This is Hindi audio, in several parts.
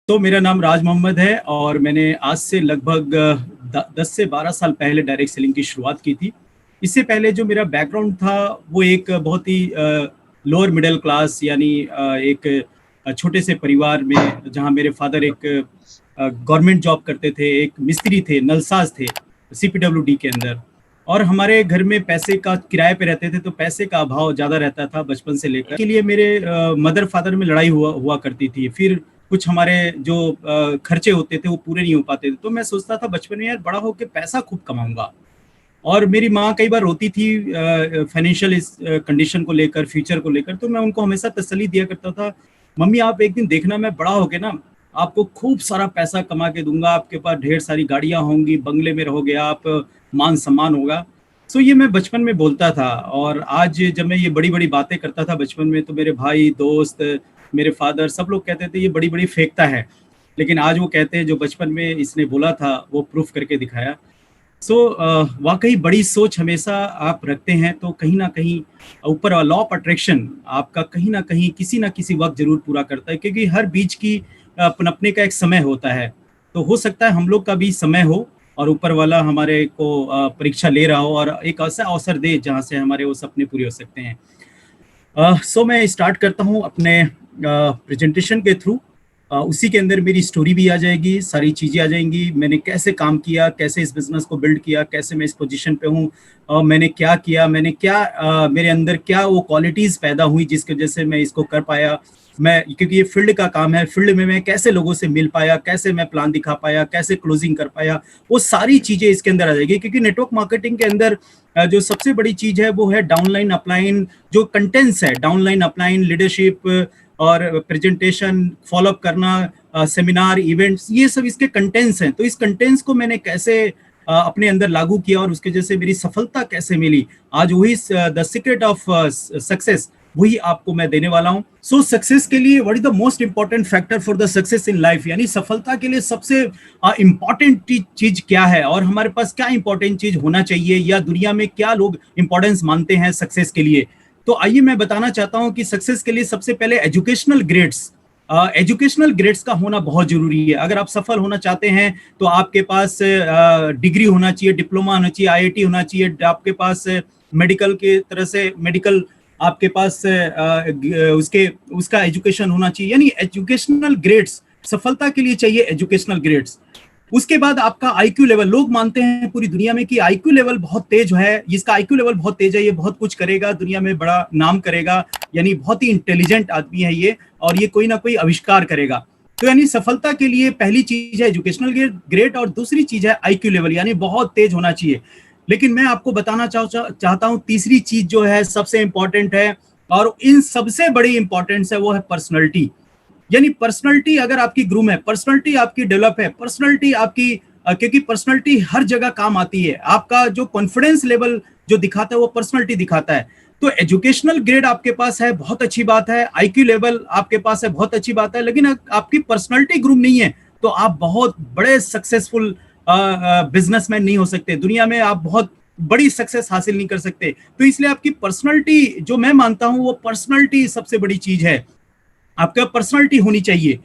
तो मेरा नाम राज मोहम्मद है और मैंने आज से लगभग 10 से 12 साल पहले डायरेक्ट सेलिंग की शुरुआत की थी। इससे पहले जो मेरा बैकग्राउंड था वो एक बहुत ही लोअर मिडिल क्लास यानी एक छोटे से परिवार में, जहां मेरे फादर एक गवर्नमेंट जॉब करते थे, एक मिस्त्री थे, नलसाज थे सीपीडब्ल्यूडी के अंदर। और हमारे घर में पैसे का किराए पे रहते थे, तो पैसे का अभाव ज़्यादा रहता था बचपन से लेकर। के लिए मेरे मदर फादर में लड़ाई हुआ करती थी। फिर कुछ हमारे जो खर्चे होते थे वो पूरे नहीं हो पाते थे, तो मैं सोचता था बचपन में यार बड़ा होकर पैसा खूब कमाऊंगा। और मेरी माँ कई बार रोती थी फाइनेंशियल इस कंडीशन को लेकर, फ्यूचर को लेकर, तो मैं उनको हमेशा तसल्ली दिया करता था, मम्मी आप एक दिन देखना मैं बड़ा होके ना आपको खूब सारा पैसा कमा के दूंगा, आपके पास ढेर सारी गाड़ियां होंगी, बंगले में रहोगे आप, मान सम्मान होगा। सो ये मैं बचपन में बोलता था। और आज जब मैं ये बड़ी बड़ी बातें करता था बचपन में, तो मेरे भाई, दोस्त, मेरे फादर, सब लोग कहते थे ये बड़ी बड़ी फेंकता है। लेकिन आज वो कहते हैं जो बचपन में इसने बोला था वो प्रूफ करके दिखाया। सो वाकई बड़ी सोच हमेशा आप रखते हैं तो कहीं ना कहीं ऊपर लॉ ऑफ अट्रैक्शन आपका कहीं ना कहीं किसी ना किसी वक्त जरूर पूरा करता है, क्योंकि हर बीज की पनपने का एक समय होता है। तो हो सकता है हम लोग का भी समय हो और ऊपर वाला हमारे को परीक्षा ले रहा हो और एक ऐसा अवसर दे जहाँ से हमारे वो सपने पूरे हो सकते हैं। सो मैं स्टार्ट करता हूँ अपने प्रेजेंटेशन के थ्रू। उसी के अंदर मेरी स्टोरी भी आ जाएगी, सारी चीज़ें आ जाएंगी, मैंने कैसे काम किया, कैसे इस बिजनेस को बिल्ड किया, कैसे मैं इस पोजीशन पे हूँ, मैंने क्या किया, मैंने क्या मेरे अंदर क्या वो क्वालिटीज़ पैदा हुई जिसकी वजह से मैं इसको कर पाया। मैं, क्योंकि ये फील्ड का काम है, फील्ड में मैं कैसे लोगों से मिल पाया, कैसे मैं प्लान दिखा पाया, कैसे क्लोजिंग कर पाया, वो सारी चीज़ें इसके अंदर आ जाएगी। क्योंकि नेटवर्क मार्केटिंग के अंदर जो सबसे बड़ी चीज़ है वो है डाउनलाइन अपलाइन, जो कंटेंट्स है, डाउनलाइन अपलाइन, लीडरशिप और प्रेजेंटेशन, फॉलोअप करना, सेमिनार, इवेंट्स, ये सब इसके कंटेंट्स हैं। तो इस कंटेंट्स को मैंने कैसे अपने अंदर लागू किया और उसके जैसे मेरी सफलता कैसे मिली, आज वही द सीक्रेट ऑफ सक्सेस वही आपको मैं देने वाला हूं। सो सक्सेस के लिए what is the most important factor for the success in life, यानी सफलता के लिए सबसे इंपॉर्टेंट चीज क्या है और हमारे पास क्या इंपॉर्टेंट चीज होना चाहिए, या दुनिया में क्या लोग इंपॉर्टेंस मानते हैं सक्सेस के लिए। तो आइए मैं बताना चाहता हूं कि सक्सेस के लिए सबसे पहले एजुकेशनल ग्रेड्स का होना बहुत जरूरी है। अगर आप सफल होना चाहते हैं तो आपके पास डिग्री होना चाहिए, डिप्लोमा होना चाहिए, आईआईटी होना चाहिए, आपके पास मेडिकल के तरह से मेडिकल, आपके पास उसका एजुकेशन होना चाहिए, यानी एजुकेशनल ग्रेड्स सफलता के लिए चाहिए, एजुकेशनल ग्रेड्स। उसके बाद आपका आईक्यू लेवल, लोग मानते हैं पूरी दुनिया में कि आईक्यू लेवल बहुत तेज है, जिसका आईक्यू लेवल बहुत तेज है ये बहुत कुछ करेगा, दुनिया में बड़ा नाम करेगा, यानी बहुत ही इंटेलिजेंट आदमी है ये, और ये कोई ना कोई आविष्कार करेगा। तो यानी सफलता के लिए पहली चीज है एजुकेशनल ग्रेड और दूसरी चीज है आईक्यू लेवल, यानी बहुत तेज होना चाहिए। लेकिन मैं आपको बताना चाहता हूं तीसरी चीज जो है सबसे इंपॉर्टेंट है, और इन सबसे बड़ी इंपॉर्टेंस है, वो है पर्सनैलिटी। यानी पर्सनैलिटी अगर आपकी ग्रूम है, पर्सनैलिटी आपकी डेवलप है, पर्सनैलिटी आपकी क्योंकि पर्सनैलिटी हर जगह काम आती है। आपका जो कॉन्फिडेंस लेवल जो दिखाता है वो पर्सनैलिटी दिखाता है। तो एजुकेशनल ग्रेड आपके पास है, बहुत अच्छी बात है, आईक्यू लेवल आपके पास है, बहुत अच्छी बात है, लेकिन आपकी पर्सनैलिटी ग्रूम नहीं है तो आप बहुत बड़े सक्सेसफुल बिजनेसमैन नहीं हो सकते, दुनिया में आप बहुत बड़ी सक्सेस हासिल नहीं कर सकते। तो इसलिए आपकी पर्सनैलिटी, जो मैं मानता हूं वो पर्सनैलिटी सबसे बड़ी चीज है, आपका पर्सनैलिटी होनी चाहिए।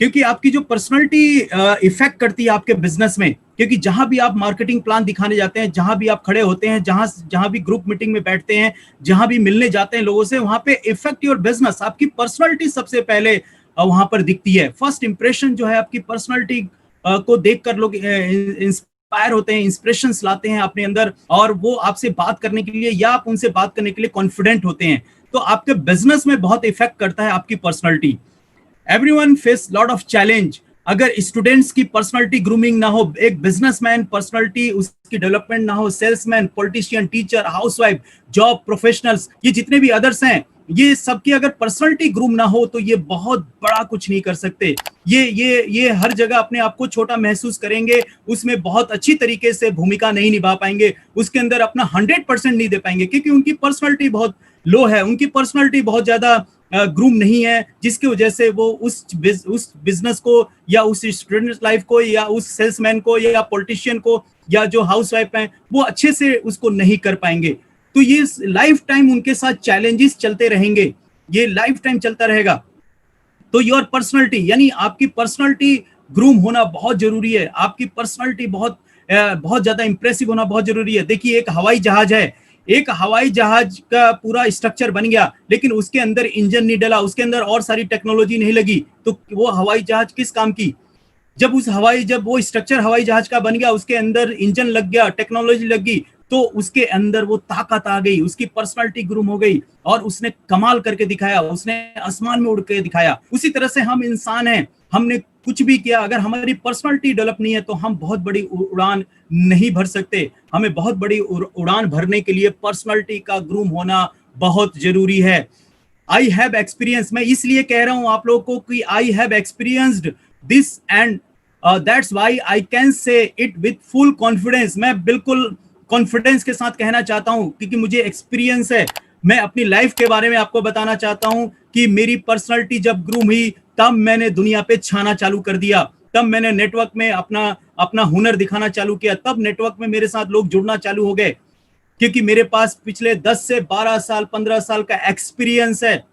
क्योंकि आपकी जो पर्सनालिटी इफेक्ट करती है आपके बिजनेस में, क्योंकि जहां भी आप मार्केटिंग प्लान दिखाने जाते हैं, जहां भी आप खड़े होते हैं, जहां जहां भी ग्रुप मीटिंग में बैठते हैं, जहां भी मिलने जाते हैं लोगों से, वहां पे इफेक्ट योर बिजनेस, आपकी पर्सनालिटी सबसे पहले वहां पर दिखती है। फर्स्ट इंप्रेशन जो है आपकी पर्सनालिटी को देखकर लोग इंस्पायर होते हैं, इंस्पिरेशंस लाते हैं अपने अंदर, और वो आपसे बात करने के लिए या आप उनसे बात करने के लिए कॉन्फिडेंट होते हैं। तो आपके बिजनेस में बहुत इफेक्ट करता है आपकी personality. Everyone face lot of challenge. अगर स्टूडेंट्स की पर्सनालिटी ग्रूमिंग ना हो, एक बिजनेसमैन पर्सनालिटी उसकी डेवलपमेंट ना हो, salesman, politician, teacher, housewife, job professionals, ये जितने भी अदर्स हैं, ये सबकी अगर पर्सनालिटी ग्रूम ना हो तो ये बहुत बड़ा कुछ नहीं कर सकते। ये हर जगह अपने आप को छोटा महसूस करेंगे, उसमें बहुत अच्छी तरीके से भूमिका नहीं निभा पाएंगे, उसके अंदर अपना 100% नहीं दे पाएंगे, क्योंकि उनकी पर्सनालिटी बहुत लो है, उनकी पर्सनालिटी बहुत ज्यादा ग्रूम नहीं है, जिसकी वजह से वो उस बिजनेस को या उस स्टूडेंट लाइफ को या उस सेल्समैन को या पॉलिटिशियन को या जो हाउसवाइफ हैं वो अच्छे से उसको नहीं कर पाएंगे। तो ये लाइफ टाइम उनके साथ चैलेंजेस चलते रहेंगे, ये लाइफ टाइम चलता रहेगा। तो योर पर्सनालिटी, यानी आपकी पर्सनालिटी ग्रूम होना बहुत जरूरी है, आपकी पर्सनालिटी बहुत ज्यादा इंप्रेसिव होना बहुत जरूरी है। देखिए, एक हवाई जहाज है, एक हवाई जहाज का पूरा स्ट्रक्चर बन गया, लेकिन उसके अंदर इंजन नहीं डला, उसके अंदर और सारी टेक्नोलॉजी नहीं लगी, तो वो हवाई जहाज किस काम की? जब वो स्ट्रक्चर हवाई जहाज का बन गया, उसके अंदर इंजन लग गया, टेक्नोलॉजी लग गई, तो उसके अंदर वो ताकत आ गई, उसकी पर्सनालिटी ग्रूम हो गई और उसने कमाल करके दिखाया, उसने आसमान में उड़ के दिखाया। उसी तरह से हम इंसान हैं, हमने कुछ भी किया, अगर हमारी पर्सनालिटी डेवलप नहीं है तो हम बहुत बड़ी उड़ान नहीं भर सकते। हमें बहुत बड़ी उड़ान भरने के लिए पर्सनालिटी का ग्रूम होना बहुत जरूरी है। आई हैव एक्सपीरियंस, मैं इसलिए कह रहा हूं आप लोगों को कि I have experienced this and that's why I can say it with full confidence. मैं बिल्कुल कॉन्फिडेंस के साथ कहना चाहता हूं, क्योंकि मुझे एक्सपीरियंस है। मैं अपनी लाइफ के बारे में आपको बताना चाहता हूं कि मेरी पर्सनालिटी जब ग्रूम हुई, तब मैंने दुनिया पे छाना चालू कर दिया, तब मैंने नेटवर्क में अपना हुनर दिखाना चालू किया, तब नेटवर्क में मेरे साथ लोग जुड़ना चालू हो गए, क्योंकि मेरे पास पिछले 10 से 12 साल 15 साल का एक्सपीरियंस है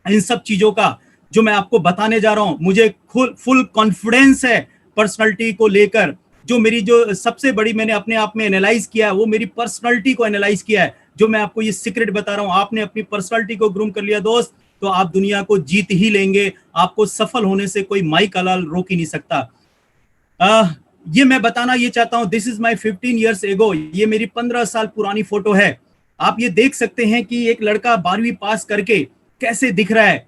इन सब चीजों का जो मैं आपको बताने जा रहा हूं। मुझे फुल कॉन्फिडेंस है पर्सनालिटी को लेकर। जो सबसे बड़ी मैंने अपने आप में एनालाइज किया है, वो मेरी पर्सनालिटी को एनालाइज किया है। जो मैं आपको ये सीक्रेट बता रहा हूं, आपने अपनी पर्सनालिटी को ग्रूम कर लिया दोस्त, तो आप दुनिया को जीत ही लेंगे। आपको सफल होने से कोई माई कलाल रोक ही नहीं सकता। ये मैं बताना ये चाहता हूं, this is my 15 years ago. ये मेरी 15 साल पुरानी फोटो है। आप ये देख सकते हैं कि एक लड़का 12वीं पास करके कैसे दिख रहा है।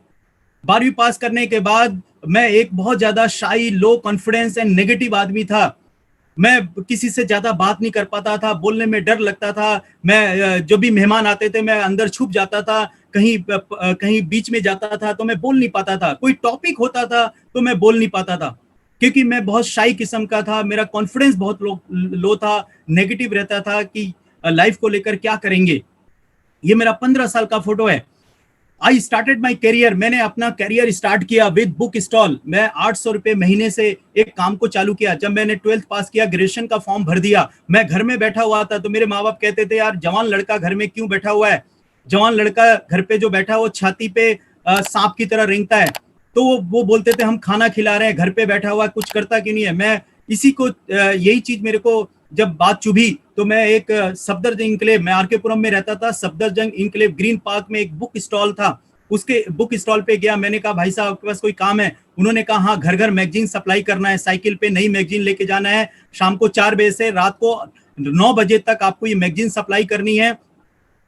12वीं पास करने के बाद मैं एक बहुत ज्यादा शाई, लो कॉन्फिडेंस एंड नेगेटिव आदमी था। मैं किसी से ज्यादा बात नहीं कर पाता था, बोलने में डर लगता था। मैं जो भी मेहमान आते थे, मैं अंदर छुप जाता था, कहीं बीच में जाता था तो मैं बोल नहीं पाता था। कोई टॉपिक होता था तो मैं बोल नहीं पाता था, क्योंकि मैं बहुत शाई किस्म का था। मेरा कॉन्फिडेंस बहुत लो था, नेगेटिव रहता था कि लाइफ को लेकर क्या करेंगे। ये मेरा 15 साल का फोटो है। आई स्टार्टेड माई करियर, मैंने अपना करियर स्टार्ट किया विद बुक स्टॉल। मैं 800 रुपए महीने से एक काम को चालू किया। जब मैंने 12th पास किया, ग्रेजुएशन का फॉर्म भर दिया, मैं घर में बैठा हुआ था, तो मेरे माँ बाप कहते थे, यार जवान लड़का घर में क्यों बैठा हुआ है? जवान लड़का घर पे जो बैठा वो छाती पे सांप की तरह रेंगता है। तो वो बोलते थे हम खाना खिला रहे हैं, घर पे बैठा हुआ कुछ करता क्यों नहीं है। मैं इसी को यही चीज मेरे को जब बात चुभी, तो मैं एक सफदरजंग इंक्लेव, मैं आरके पुरम में रहता था, सफदरजंग इंक्लेव ग्रीन पार्क में एक बुक स्टॉल था, उसके बुक स्टॉल पे गया। मैंने कहा, भाई साहब आपके पास कोई काम है? उन्होंने कहा, हाँ, घर घर मैगजीन सप्लाई करना है, साइकिल पे नई मैगजीन लेके जाना है, शाम को 4 बजे से रात को 9 बजे तक आपको ये मैगजीन सप्लाई करनी है,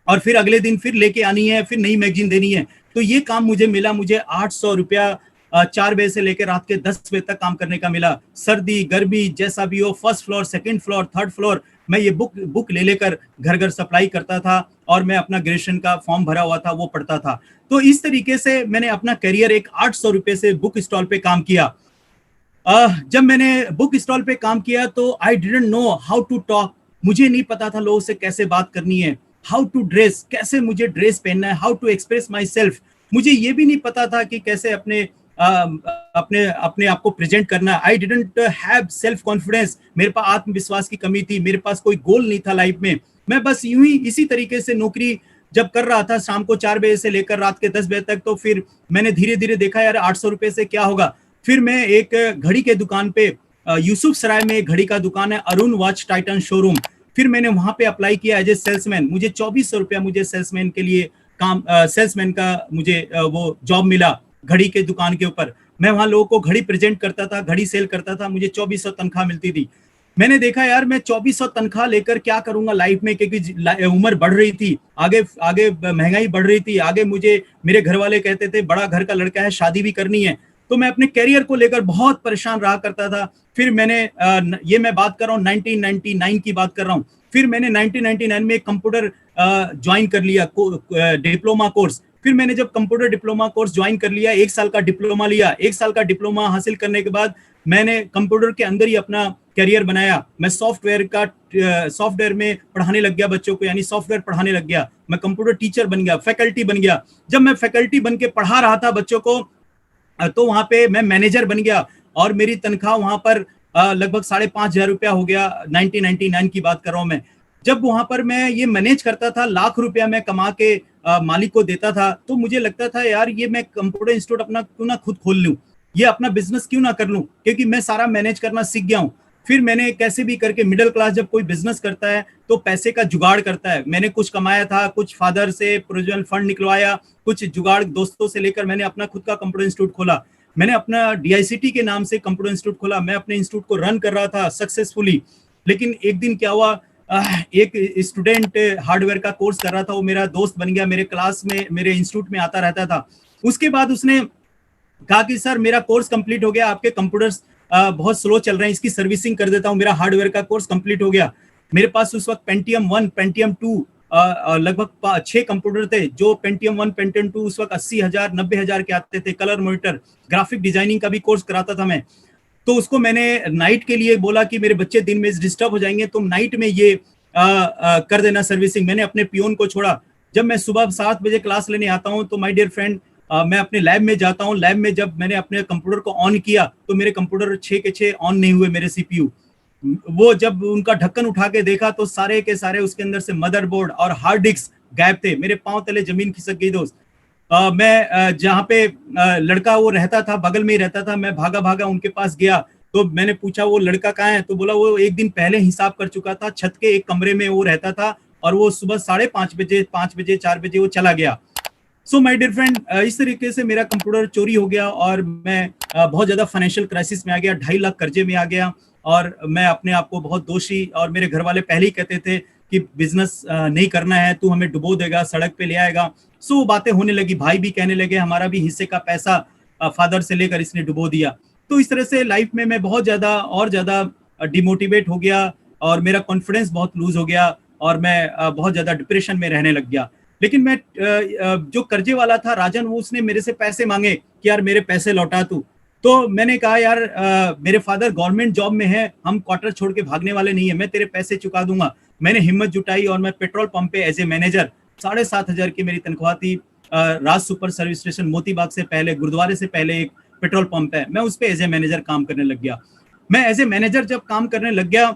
और फिर अगले दिन फिर लेके आनी है, फिर नई मैगजीन देनी है। तो ये काम मुझे मिला, मुझे 800 रुपया 4 बजे से लेकर रात के 10 बजे तक काम करने का मिला। सर्दी गर्मी जैसा भी हो, first floor, second floor, third floor, मैं ये बुक ले लेकर घर घर सप्लाई करता था, और मैं अपना ग्रेजुएशन का फॉर्म भरा हुआ था वो पढ़ता था। तो इस तरीके से मैंने अपना करियर एक 800 रुपए से बुक स्टॉल पे काम किया। जब मैंने बुक स्टॉल पे काम किया तो I didn't know how to talk. मुझे नहीं पता था लोगों से कैसे बात करनी है, हाउ टू ड्रेस, कैसे मुझे ड्रेस पहनना है, how to express myself. मुझे ये भी नहीं पता था कि कैसे अपने आप को प्रेजेंट करना है। I didn't have self confidence, मेरे पास आत्मविश्वास की कमी थी, मेरे पास कोई गोल नहीं था लाइफ में। मैं बस यूं ही इसी तरीके से नौकरी जब कर रहा था, शाम को 4 बजे से लेकर रात के 10 बजे तक, तो फिर मैंने धीरे धीरे देखा, यार 800 रुपए से क्या होगा। फिर मैं एक घड़ी के दुकान पे यूसुफ सराय में एक घड़ी का दुकान है, अरुण वॉच टाइटन शोरूम, फिर मैंने वहां पे अप्लाई किया एज ए सेल्समैन। मुझे 2400 रुपया मुझे सेल्समैन के लिए काम, सेल्समैन का मुझे वो जॉब मिला घड़ी के दुकान के ऊपर। मैं वहां लोगों को घड़ी प्रेजेंट करता था, घड़ी सेल करता था, मुझे 2400 तनख्वाह मिलती थी। मैंने देखा यार मैं 2400 तनख्वाह लेकर क्या करूंगा लाइफ में, क्योंकि उम्र बढ़ रही थी, आगे आगे महंगाई बढ़ रही थी, आगे मुझे मेरे घर वाले कहते थे बड़ा घर का लड़का है, शादी भी करनी है। तो मैं अपने करियर को लेकर बहुत परेशान रहा करता था। फिर मैंने ये मैं बात कर रहा हूँ 1999 की बात कर रहा हूँ। फिर मैंने 1999 में कंप्यूटर ज्वाइन कर लिया, डिप्लोमा कोर्स। फिर मैंने जब कंप्यूटर डिप्लोमा कोर्स ज्वाइन कर लिया, 1 साल का डिप्लोमा लिया, 1 साल का डिप्लोमा हासिल करने के बाद मैंने कंप्यूटर के अंदर ही अपना करियर बनाया। मैं सॉफ्टवेयर में पढ़ाने लग गया बच्चों को, यानी सॉफ्टवेयर पढ़ाने लग गया। मैं कंप्यूटर टीचर बन गया, फैकल्टी बन गया। जब मैं फैकल्टी बन के पढ़ा रहा था बच्चों को, तो वहां पे मैं मैनेजर बन गया और मेरी तनख्वाह वहां पर लगभग 5,500 रुपया हो गया। 1999 की बात कर रहा हूं मैं। जब वहां पर मैं ये मैनेज करता था, लाख रुपया मैं कमा के मालिक को देता था, तो मुझे लगता था यार ये मैं कंप्यूटर इंस्टीट्यूट अपना क्यों ना खुद खोल लूं, ये अपना बिजनेस क्यों ना कर लूं, क्योंकि मैं सारा मैनेज करना सीख गया हूं। फिर मैंने कैसे भी करके, मिडिल क्लास जब कोई बिजनेस करता है तो पैसे का जुगाड़ करता है। मैंने कुछ कमाया था, कुछ फादर से प्रोविजनल फंड निकलवाया, कुछ जुगाड़ दोस्तों से लेकर मैंने अपना खुद का कंप्यूटर इंस्टीट्यूट खोला। मैंने अपना डीआईसीटी के नाम से कंप्यूटर इंस्टीट्यूट खोला। मैं अपने इंस्टीट्यूट को रन कर रहा था सक्सेसफुली। लेकिन एक दिन क्या हुआ, एक स्टूडेंट हार्डवेयर का कोर्स कर रहा था, वो मेरा दोस्त बन गया, मेरे क्लास में, मेरे इंस्टीट्यूट में आता रहता था। उसके बाद उसने कहा कि सर मेरा कोर्स कंप्लीट हो गया, आपके कंप्यूटर्स बहुत स्लो चल रहे हैं, इसकी सर्विसिंग कर देता हूँ। मेरा हार्डवेयर का कोर्स कंप्लीट हो गया। मेरे पास उस वक्त पेंटियम 1, पेंटियम 2 लगभग 6 कंप्यूटर थे। जो पेंटियम 1, पेंटियम 2 उस वक्त 80,000 90,000 के आते थे। कलर मॉनिटर, ग्राफिक डिजाइनिंग का भी कोर्स कराता था मैं। तो उसको मैंने नाइट के लिए बोला कि मेरे बच्चे दिन में डिस्टर्ब हो जाएंगे, तुम नाइट में ये कर देना सर्विसिंग। मैंने अपने पियोन को छोड़ा। जब मैं सुबह 7 बजे क्लास लेने आता हूँ तो माय डियर फ्रेंड, मैं अपने लैब में जाता हूँ। लैब में जब मैंने अपने कंप्यूटर को ऑन किया तो मेरे कंप्यूटर 6 के 6 ऑन नहीं हुए, मेरे सीपीयू। वो जब उनका ढक्कन उठा के देखा तो सारे के सारे उसके अंदर से मदरबोर्ड और हार्ड डिस्क गायब थे। मेरे पांव तले जमीन खिसक गई दोस्त। मैं जहाँ पे लड़का वो रहता था, बगल में ही रहता था, मैं भागा भागा उनके पास गया। तो मैंने पूछा वो लड़का कहाँ है, तो बोला वो एक दिन पहले हिसाब कर चुका था, छत के एक कमरे में वो रहता था और वो सुबह 5:30 बजे, 5 बजे, 4 बजे वो चला गया। सो माय डियर फ्रेंड, इस तरीके से मेरा कंप्यूटर चोरी हो गया और मैं बहुत ज्यादा फाइनेंशियल क्राइसिस में आ गया, 2.5 लाख कर्जे में आ गया। और मैं अपने आप को बहुत दोषी, और मेरे घर वाले पहले ही कहते थे कि बिजनेस नहीं करना है, तू हमें डुबो देगा, सड़क पे ले आएगा। सो वो बातें होने लगी, भाई भी कहने लगे हमारा भी हिस्से का पैसा फादर से लेकर इसने डुबो दिया। तो इस तरह से लाइफ में मैं बहुत ज्यादा और ज्यादा डिमोटिवेट हो गया और मेरा कॉन्फिडेंस बहुत लूज हो गया और मैं बहुत ज्यादा डिप्रेशन में रहने लग गया। लेकिन मैं जो कर्जे वाला था राजन, वो उसने मेरे से पैसे मांगे कि यार मेरे पैसे लौटा तू। तो मैंने कहा यार मेरे फादर गवर्नमेंट जॉब में है, हम क्वार्टर छोड़ के भागने वाले नहीं है, मैं तेरे पैसे चुका दूंगा। मैंने हिम्मत जुटाई और मैं पेट्रोल पंप पे एज ए मैनेजर, 7,500 की मेरी तनख्वाह थी। राज सुपर सर्विस स्टेशन मोतीबाग से पहले, गुरुद्वारे से पहले एक पेट्रोल पंप है, मैं उस पे एज ए मैनेजर काम करने लग गया। मैं एज ए मैनेजर जब काम करने लग गया,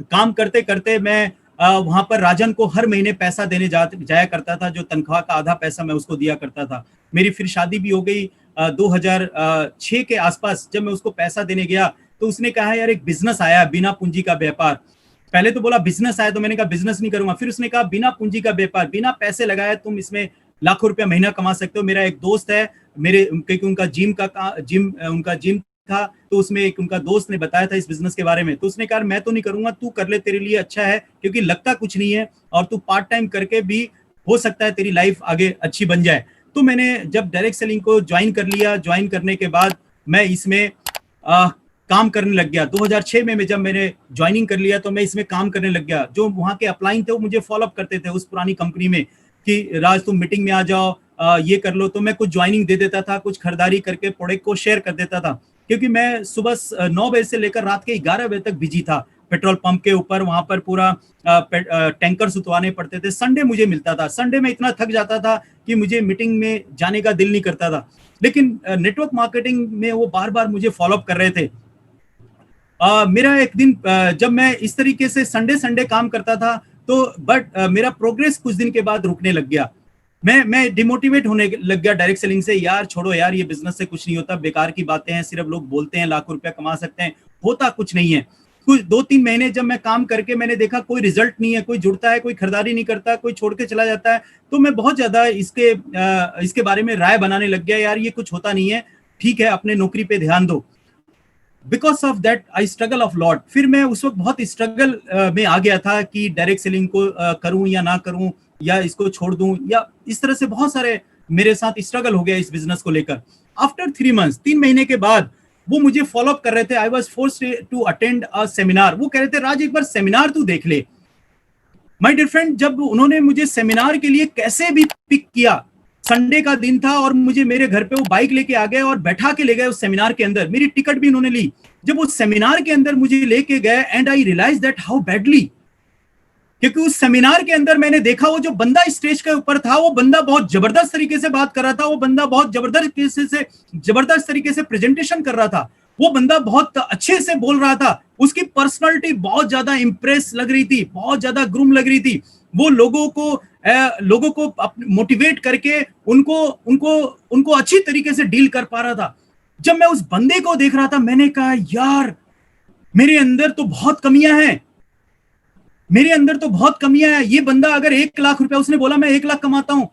काम करते करते मैं वहां पर राजन को हर महीने पैसा देने जाया करता था। जो तनख्वाह का आधा पैसा मैं उसको दिया करता था। मेरी फिर शादी भी हो गई 2006 के आसपास। जब मैं उसको पैसा देने गया तो उसने कहा यार एक बिजनेस आया, बिना पूंजी का व्यापार। पहले तो बोला बिजनेस आया, तो मैंने कहा बिजनेस नहीं करूंगा। फिर उसने कहा बिना पूंजी का व्यापार, बिना पैसे लगाए तुम इसमें लाखों रुपया महीना कमा सकते हो। मेरा एक दोस्त है, मेरे क्योंकि उनका जिम था, तो उसमें एक उनका दोस्त ने बताया था इस बिजनेस के बारे में। तो उसने कहा मैं तो नहीं करूंगा, तू कर ले, तेरे लिए अच्छा है, क्योंकि लगता कुछ नहीं है और तू पार्ट टाइम करके भी हो सकता है तेरी लाइफ आगे अच्छी बन जाए। तो मैंने जब डायरेक्ट सेलिंग को ज्वाइन कर लिया, ज्वाइन करने के बाद मैं इसमें काम करने लग गया। 2006 में जब मैंने ज्वाइनिंग कर लिया तो मैं इसमें काम करने लग गया। जो वहाँ के अपलाइन थे वो मुझे फॉलोअप करते थे उस पुरानी कंपनी में कि राज तुम मीटिंग में आ जाओ, ये कर लो। तो मैं कुछ ज्वाइनिंग दे देता था, कुछ खरीदारी करके प्रोडक्ट को शेयर कर देता था, क्योंकि मैं सुबह 9 बजे से लेकर रात के 11 बजे तक बिजी था पेट्रोल पंप के ऊपर। वहां पर पूरा टैंकर उतरवाने पड़ते थे। संडे मुझे मिलता था, संडे में इतना थक जाता था कि मुझे मीटिंग में जाने का दिल नहीं करता था। लेकिन नेटवर्क मार्केटिंग में वो बार बार मुझे फॉलोअप कर रहे थे। मेरा एक दिन जब मैं इस तरीके से संडे काम करता था, तो बट मेरा प्रोग्रेस कुछ दिन के बाद रुकने लग गया। मैं डिमोटिवेट होने लग गया डायरेक्ट सेलिंग से। यार छोड़ो यार, ये बिजनेस से कुछ नहीं होता, बेकार की बातें हैं, सिर्फ लोग बोलते हैं लाखों रुपया कमा सकते हैं, होता कुछ नहीं है। कुछ 2-3 महीने जब मैं काम करके मैंने देखा कोई रिजल्ट नहीं है, कोई जुड़ता है, कोई खरीदारी नहीं करता, कोई छोड़ के चला जाता है, तो मैं बहुत ज्यादा इसके बारे में राय बनाने लग गया, यार ये कुछ होता नहीं है, ठीक है अपने नौकरी पे ध्यान दो। Because of that I struggle of lot. फिर मैं उस वक्त बहुत स्ट्रगल में आ गया था कि डायरेक्ट सेलिंग को करूं या ना करूं, या इसको छोड़ दूं, या इस तरह से बहुत सारे मेरे साथ स्ट्रगल हो गया इस बिजनेस को लेकर। आफ्टर 3 मंथ्स, 3 महीने के बाद वो मुझे फॉलो अप कर रहे थे। I was forced to attend a seminar. वो कह रहे थे राज एक बार सेमिनार तू देख ले। माय डियर फ्रेंड, जब उन्होंने मुझे सेमिनार के लिए कैसे भी पिक किया, संडे का दिन था और मुझे मेरे घर पे वो बाइक लेके आ गए और बैठा के ले गए उस सेमिनार के अंदर। मेरी टिकट भी उन्होंने ली। जब उस सेमिनार के अंदर मुझे लेके गए, and I realize that how badly, क्योंकि उस सेमिनार के अंदर मैंने देखा वो जो बंदा स्टेज के ऊपर था, वो बंदा बहुत जबरदस्त तरीके से बात कर रहा था, वो बंदा बहुत जबरदस्त तरीके से प्रेजेंटेशन कर रहा था, वो बंदा बहुत अच्छे से बोल रहा था, उसकी पर्सनालिटी बहुत ज्यादा इंप्रेस लग रही थी, बहुत ज्यादा ग्रूम लग रही थी। वो लोगों को मोटिवेट करके उनको उनको उनको अच्छी तरीके से डील कर पा रहा था। जब मैं उस बंदे को देख रहा था, मैंने कहा यार मेरे अंदर तो बहुत कमियां हैं, मेरे अंदर तो बहुत कमियां हैं। ये बंदा अगर 1 लाख रुपया, उसने बोला मैं 1 लाख कमाता हूं,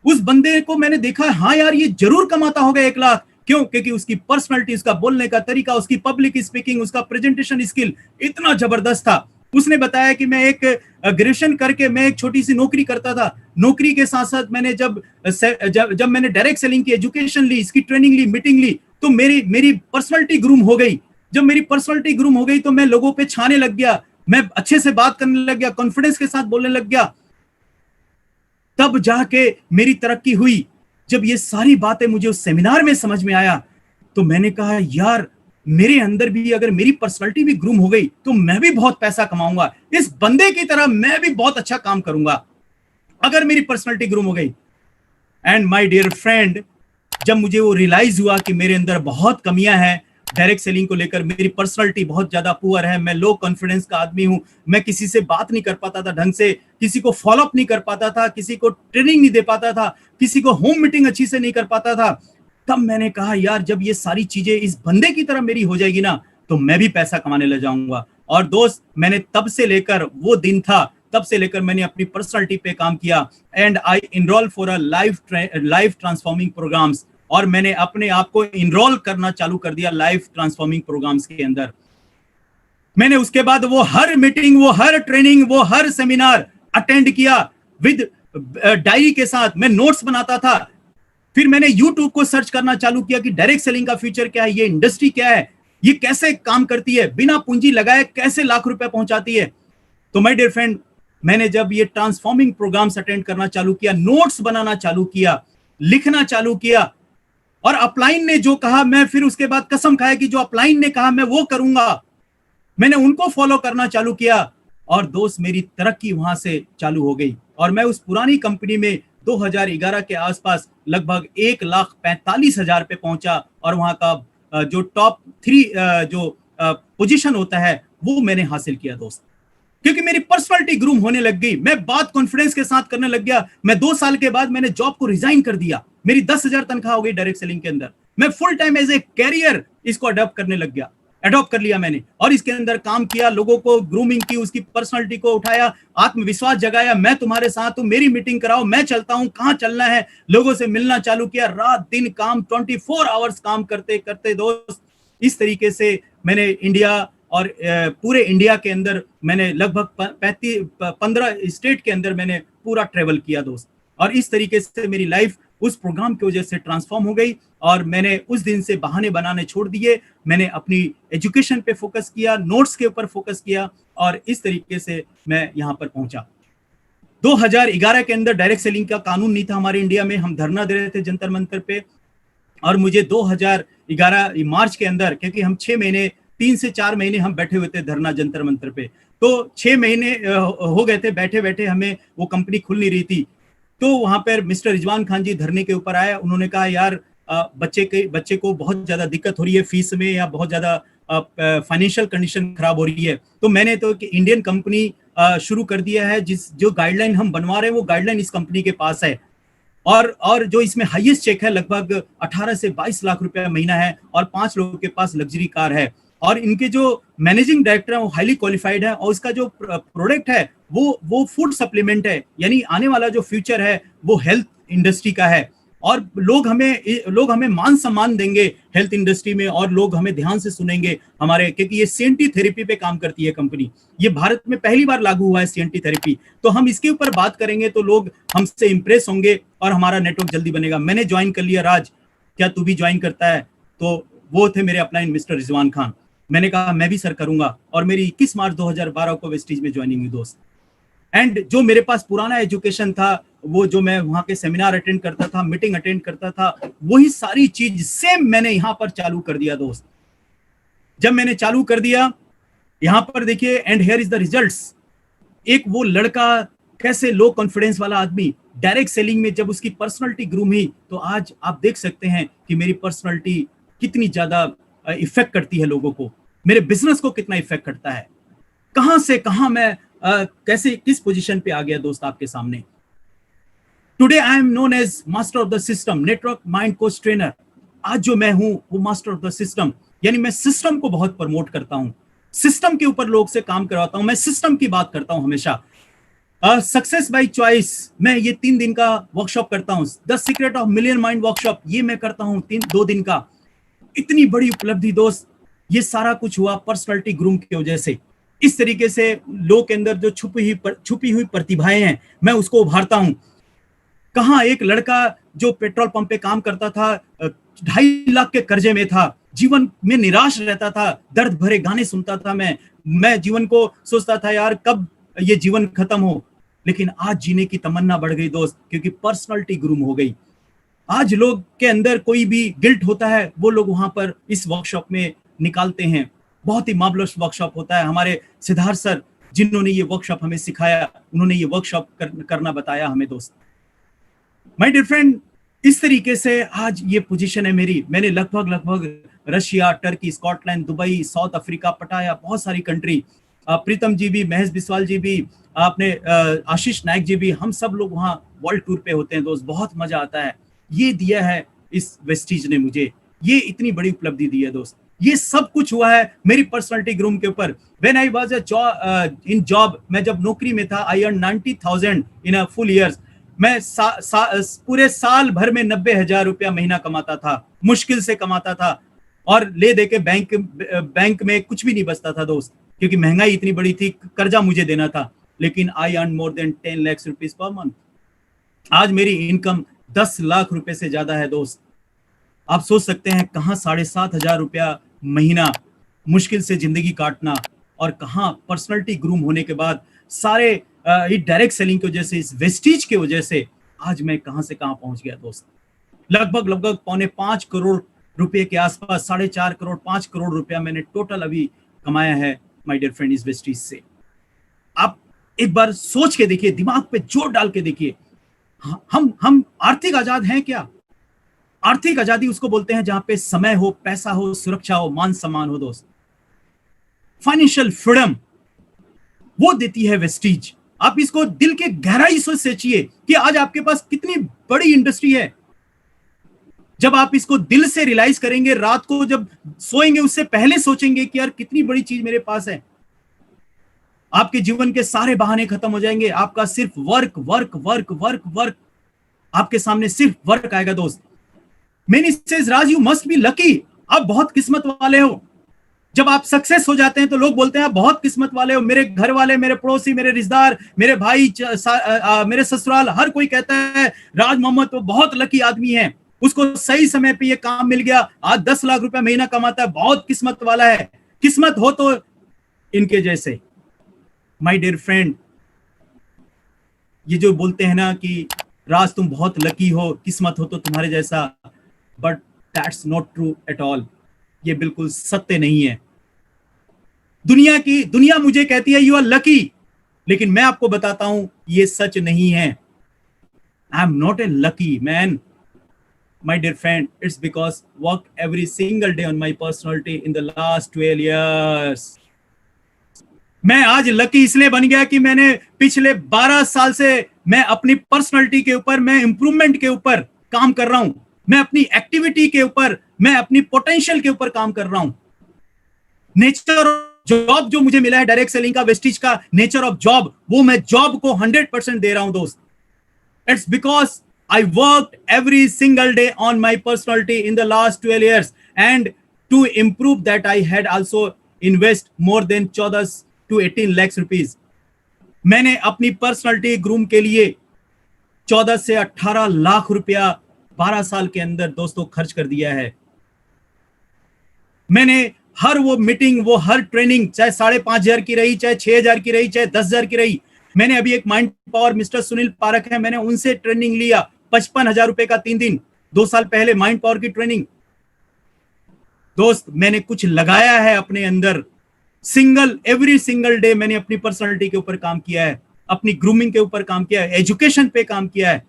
उस बंदे को मैंने देखा, हाँ यार ये जरूर कमाता होगा 1 लाख। क्यों? क्योंकि उसकी पर्सनालिटी, उसका बोलने का तरीका, उसकी पब्लिक स्पीकिंग, उसका प्रेजेंटेशन स्किल इतना जबरदस्त था। उसने बताया कि मैं एक ग्रेजुएशन करके मैं एक छोटी सी नौकरी करता था, नौकरी के साथ साथ मैंने जब मैंने डायरेक्ट सेलिंग की एजुकेशन ली, इसकी ट्रेनिंग ली, मीटिंग ली, तो मेरी पर्सनालिटी ग्रूम हो गई। जब मेरी पर्सनालिटी ग्रूम हो गई तो मैं लोगों पे छाने लग गया, मैं अच्छे से बात करने लग गया, कॉन्फिडेंस के साथ बोलने लग गया। तब जाके मेरी तरक्की हुई। जब ये सारी बातें मुझे उस सेमिनार में समझ में आया, तो मैंने कहा यार मेरे अंदर भी अगर मेरी पर्सनालिटी भी ग्रूम हो गई तो मैं भी बहुत पैसा कमाऊंगा, इस बंदे की तरह मैं भी बहुत अच्छा काम करूंगा अगर मेरी पर्सनालिटी ग्रूम हो गई। एंड माय डियर फ्रेंड, जब मुझे वो रियलाइज हुआ कि मेरे अंदर बहुत कमियां हैं डायरेक्ट सेलिंग को लेकर, मेरी पर्सनालिटी बहुत ज्यादा पुअर है, मैं लो कॉन्फिडेंस का आदमी हूं, मैं किसी से बात नहीं कर पाता था ढंग से, किसी को फॉलो अप नहीं कर पाता था, किसी को ट्रेनिंग नहीं दे पाता था, किसी को होम मीटिंग अच्छी से नहीं कर पाता था, तब मैंने कहा यार जब ये सारी चीजें इस बंदे की तरह मेरी हो जाएगी ना, तो मैं भी पैसा कमाने लग जाऊंगा। और दोस्त, मैंने तब से लेकर, वो दिन था तब से लेकर मैंने अपनी पर्सनालिटी पे काम किया, and I enroll for a life transforming programs. और मैंने अपने आप को इनरोल करना चालू कर दिया लाइफ ट्रांसफॉर्मिंग प्रोग्राम्स के अंदर। मैंने उसके बाद वो हर मीटिंग, वो हर ट्रेनिंग, वो हर सेमिनार अटेंड किया विद डायरी के साथ, मैं नोट्स बनाता था। फिर मैंने यूट्यूब को सर्च करना चालू किया कि डायरेक्ट सेलिंग का फ्यूचर क्या है, ये इंडस्ट्री क्या है, ये कैसे काम करती है, बिना पूंजी लगाए कैसे लाख रुपए पहुंचाती है। तो माय डियर फ्रेंड, मैंने जब ये ट्रांसफॉर्मिंग प्रोग्राम्स अटेंड करना चालू किया, नोट्स बनाना चालू किया, लिखना चालू किया, और अपलाइन ने जो कहा, मैं फिर उसके बाद कसम खाया कि जो अपलाइन ने कहा मैं वो करूंगा। मैंने उनको फॉलो करना चालू किया, और दोस्त मेरी तरक्की वहां से चालू हो गई। और मैं उस पुरानी कंपनी में 2011 के आसपास लगभग 1,45,000 पे पहुंचा, और वहां का जो टॉप 3 जो पोजीशन होता है वो मैंने हासिल किया दोस्त, क्योंकि मेरी पर्सनालिटी ग्रूम होने लग गई, मैं बात कॉन्फिडेंस के साथ करने लग गया। मैं 2 साल के बाद मैंने जॉब को रिजाइन कर दिया, मेरी 10,000 तनख्वाह हो गई डायरेक्ट सेलिंग के अंदर। मैं full time as a career इसको अडॉप्ट कर लिया मैंने, और इसके अंदर काम किया, लोगों को ग्रूमिंग की, उसकी पर्सनालिटी को उठाया, आत्मविश्वास जगाया, मैं तुम्हारे साथ हूं, मेरी मीटिंग कराओ, मैं चलता हूं, कहां चलना है, लोगों से मिलना चालू किया, रात दिन काम, 24 आवर्स काम करते करते दोस्त, इस तरीके से मैंने इंडिया और पूरे इंडिया के अंदर मैंने लगभग 15 स्टेट के अंदर मैंने पूरा ट्रेवल किया दोस्त। और इस तरीके से मेरी लाइफ उस प्रोग्राम की वजह से ट्रांसफॉर्म हो गई, और मैंने उस दिन से बहाने बनाने छोड़ दिए, मैंने अपनी एजुकेशन पे फोकस किया, नोट्स के ऊपर फोकस किया, और इस तरीके से मैं यहाँ पर पहुंचा। 2011 के अंदर डायरेक्ट सेलिंग का कानून नहीं था हमारे इंडिया में, हम धरना दे रहे थे जंतर मंतर पे, और मुझे 2011 मार्च के अंदर, क्योंकि हम 6 महीने 3 से 4 महीने हम बैठे हुए थे धरना जंतर मंतर पे, तो 6 महीने हो गए थे बैठे बैठे, हमें वो कंपनी खुल नहीं रही थी। तो वहां पर मिस्टर रिजवान खान जी धरने के ऊपर आए, उन्होंने कहा यार बच्चे को बहुत ज्यादा दिक्कत हो रही है फीस में, या बहुत ज्यादा फाइनेंशियल कंडीशन खराब हो रही है। तो मैंने तो इंडियन कंपनी शुरू कर दिया है, जो गाइडलाइन हम बनवा रहे हैं वो गाइडलाइन इस कंपनी के पास है, और जो इसमें हाईएस्ट चेक है लगभग 18 से 22 लाख रुपया महीना है, और 5 लोगों के पास लग्जरी कार है। और इनके जो मैनेजिंग डायरेक्टर है वो हाईली क्वालिफाइड है, और इसका जो प्रोडक्ट है वो फूड सप्लीमेंट है, यानी आने वाला जो फ्यूचर है वो हेल्थ इंडस्ट्री का है। और लोग हमें मान सम्मान देंगे हेल्थ इंडस्ट्री में, और लोग हमें ध्यान से सुनेंगे हमारे, क्योंकि ये सीएनटी थेरेपी पे काम करती है कंपनी। ये भारत में पहली बार लागू हुआ है सीएनटी थेरेपी, तो हम इसके ऊपर बात करेंगे तो लोग हमसे इंप्रेस होंगे और हमारा नेटवर्क जल्दी बनेगा। मैंने ज्वाइन कर लिया। राज, क्या तू भी ज्वाइन करता है? तो वो थे मेरे अपना मिस्टर रिजवान खान। मैंने कहा मैं भी सर करूंगा, और मेरी 21 मार्च 2012 को वेस्टीज में ज्वाइनिंग हुई दोस्त। एंड जो मेरे पास पुराना एजुकेशन था, वो जो मैं वहां के सेमिनार अटेंड करता था, मीटिंग अटेंड करता था, वही सारी चीज सेम मैंने यहां पर चालू कर दिया दोस्त। जब मैंने चालू कर दिया, यहां पर देखिए, and here is the results. एक वो लड़का, कैसे लो कॉन्फिडेंस वाला आदमी, डायरेक्ट सेलिंग में जब उसकी पर्सनालिटी ग्रूम हुई, तो आज आप देख सकते हैं कि मेरी पर्सनालिटी कितनी ज्यादा इफेक्ट करती है लोगों को, मेरे बिजनेस को कितना इफेक्ट करता है, कहां से कहां मैं कैसे किस पोजीशन पे आ गया दोस्त आपके सामने। Today I am known as master of the system, network mind coach trainer. आज जो मैं हूं वो मास्टर ऑफ द सिस्टम, यानी मैं सिस्टम को बहुत प्रमोट करता हूं, सिस्टम के ऊपर लोग से काम करवाता हूं, मैं सिस्टम की बात करता हूं हमेशा। सक्सेस बाय चॉइस, मैं ये 3 दिन का वर्कशॉप करता हूं। The secret of million mind workshop, ये मैं करता हूं 2 दिन का। इतनी बड़ी उपलब्धि दोस्त, ये सारा कुछ हुआ पर्सनालिटी ग्रूम की वजह से। इस तरीके से लोग के अंदर जो छुपी हुई प्रतिभाएं हैं, मैं उसको उभारता हूं। कहां एक लड़का जो पेट्रोल पंप पे काम करता था, 2.5 लाख के कर्जे में था, जीवन में निराश रहता था, दर्द भरे गाने सुनता था। मैं जीवन को सोचता था यार कब ये जीवन खत्म हो, लेकिन आज जीने की तमन्ना बढ़ गई दोस्त, क्योंकि पर्सनालिटी ग्रूम हो गई। आज लोग के अंदर कोई भी गिल्ट होता है, वो लोग वहां पर इस वर्कशॉप में निकालते हैं। बहुत ही मार्वलस वर्कशॉप होता है। हमारे सिद्धार्थ सर, जिन्होंने ये वर्कशॉप हमें सिखाया, उन्होंने ये वर्कशॉप करना बताया हमें दोस्त। माय डियर फ्रेंड, इस तरीके से आज ये पोजीशन है मेरी। मैंने लगभग Russia, Turkey, Scotland, Dubai, south Africa, पटाया, बहुत सारी कंट्री, प्रीतम जी भी, महेश बिस्वाल जी भी, आपने आशीष नायक जी भी, हम सब लोग वहाँ वर्ल्ड टूर पे होते हैं दोस्त। बहुत मजा आता है। ये दिया है इस वेस्टीज ने मुझे, ये इतनी बड़ी उपलब्धि दी है दोस्त। ये सब कुछ हुआ है मेरी पर्सनालिटी ग्रूम के ऊपर। When I was in job, मैं जब नौकरी में था, I earn 90,000 in a full years. मैं पूरे साल भर में 90,000 रुपया महीना कमाता था, मुश्किल से कमाता था, और ले दे के बैंक में कुछ भी नहीं बचता था दोस्त, क्योंकि महंगाई इतनी बड़ी थी, कर्जा मुझे देना था। लेकिन I earn more than 10 lakh rupees per month. आज मेरी इनकम 10 लाख रुपए से ज्यादा है दोस्त। आप सोच सकते हैं कहां 7,500 रुपया महीना मुश्किल से जिंदगी काटना, और कहां पर्सनालिटी ग्रूम होने के बाद सारे डायरेक्ट सेलिंग की वजह से, इस वेस्टीज की वजह से आज मैं कहां से कहां पहुंच गया दोस्त। लगभग 4.5 करोड़ रुपए के आसपास, 4.5 करोड़ 5 करोड़ रुपया मैंने टोटल अभी कमाया है माय डियर फ्रेंड इस वेस्टीज से। आप एक बार सोच के देखिए, दिमाग पे जोर डाल के देखिए, हम आर्थिक आजाद हैं क्या? आर्थिक आजादी उसको बोलते हैं जहां पे समय हो, पैसा हो, सुरक्षा हो, मान सम्मान हो दोस्त। फाइनेंशियल फ्रीडम वो देती है वेस्टीज। आप इसको दिल के गहराई से सोचिए कि आज आपके पास कितनी बड़ी इंडस्ट्री है। जब आप इसको दिल से रियलाइज करेंगे, रात को जब सोएंगे उससे पहले सोचेंगे कि यार कितनी बड़ी चीज मेरे पास है, आपके जीवन के सारे बहाने खत्म हो जाएंगे। आपका सिर्फ work work work work work, आपके सामने सिर्फ वर्क आएगा दोस्त। Many says, Raj, you must be lucky, आप बहुत किस्मत वाले हो। जब आप सक्सेस हो जाते हैं तो लोग बोलते हैं आप बहुत किस्मत वाले हो। मेरे घर वाले, मेरे पड़ोसी, मेरे रिश्तेदार, मेरे भाई, मेरे ससुराल, हर कोई कहता है राज मोहम्मद तो बहुत लकी आदमी है, उसको सही समय पे ये काम मिल गया, आज 10 लाख रुपया महीना कमाता है, बहुत किस्मत वाला है। किस्मत हो तो इनके जैसे। माय डियर फ्रेंड, ये जो बोलते हैं ना कि राज तुम बहुत लकी हो, किस्मत हो तो तुम्हारे जैसा, but that's not true at all. ये बिल्कुल सत्य नहीं है। दुनिया मुझे कहती है यू आर लकी, लेकिन मैं आपको बताता हूं ये सच नहीं है। I am not a lucky man my dear friend, it's because work every single day on my personality in the last 12 years. मैं आज लकी इसलिए बन गया कि मैंने पिछले 12 साल से मैं अपनी पर्सनालिटी के ऊपर, मैं इंप्रूवमेंट के ऊपर काम कर रहा हूं, मैं अपनी एक्टिविटी के ऊपर, मैं अपनी पोटेंशियल के ऊपर काम कर रहा हूं। नेचर जॉब जो मुझे मिला है डायरेक्ट सेलिंग का, वेस्टिज का नेचर ऑफ जॉब, वो मैं जॉब को 100% दे रहा हूं दोस्त। It's because I work every single day on my personality in the last 12 years, and to improve that I had also invest more than 14 to 18 lakhs rupees. मैंने अपनी पर्सनालिटी ग्रूम के लिए 14 से 18 लाख रुपया 12 साल के अंदर दोस्तों खर्च कर दिया है। मैंने हर वो मीटिंग, वो हर ट्रेनिंग, चाहे 5,500 की रही, चाहे 6,000 की रही, चाहे 10,000 की रही, मैंने अभी एक mind power mister Sunil park है, मैंने उनसे ट्रेनिंग लिया 55,000 रुपए का 3 दिन, 2 साल पहले माइंड पावर की ट्रेनिंग। दोस्त मैंने कुछ लगाया है अपने अंदर, एवरी सिंगल डे मैंने अपनी पर्सनालिटी के ऊपर काम किया है, अपनी ग्रूमिंग के ऊपर काम किया है, एजुकेशन पे काम किया है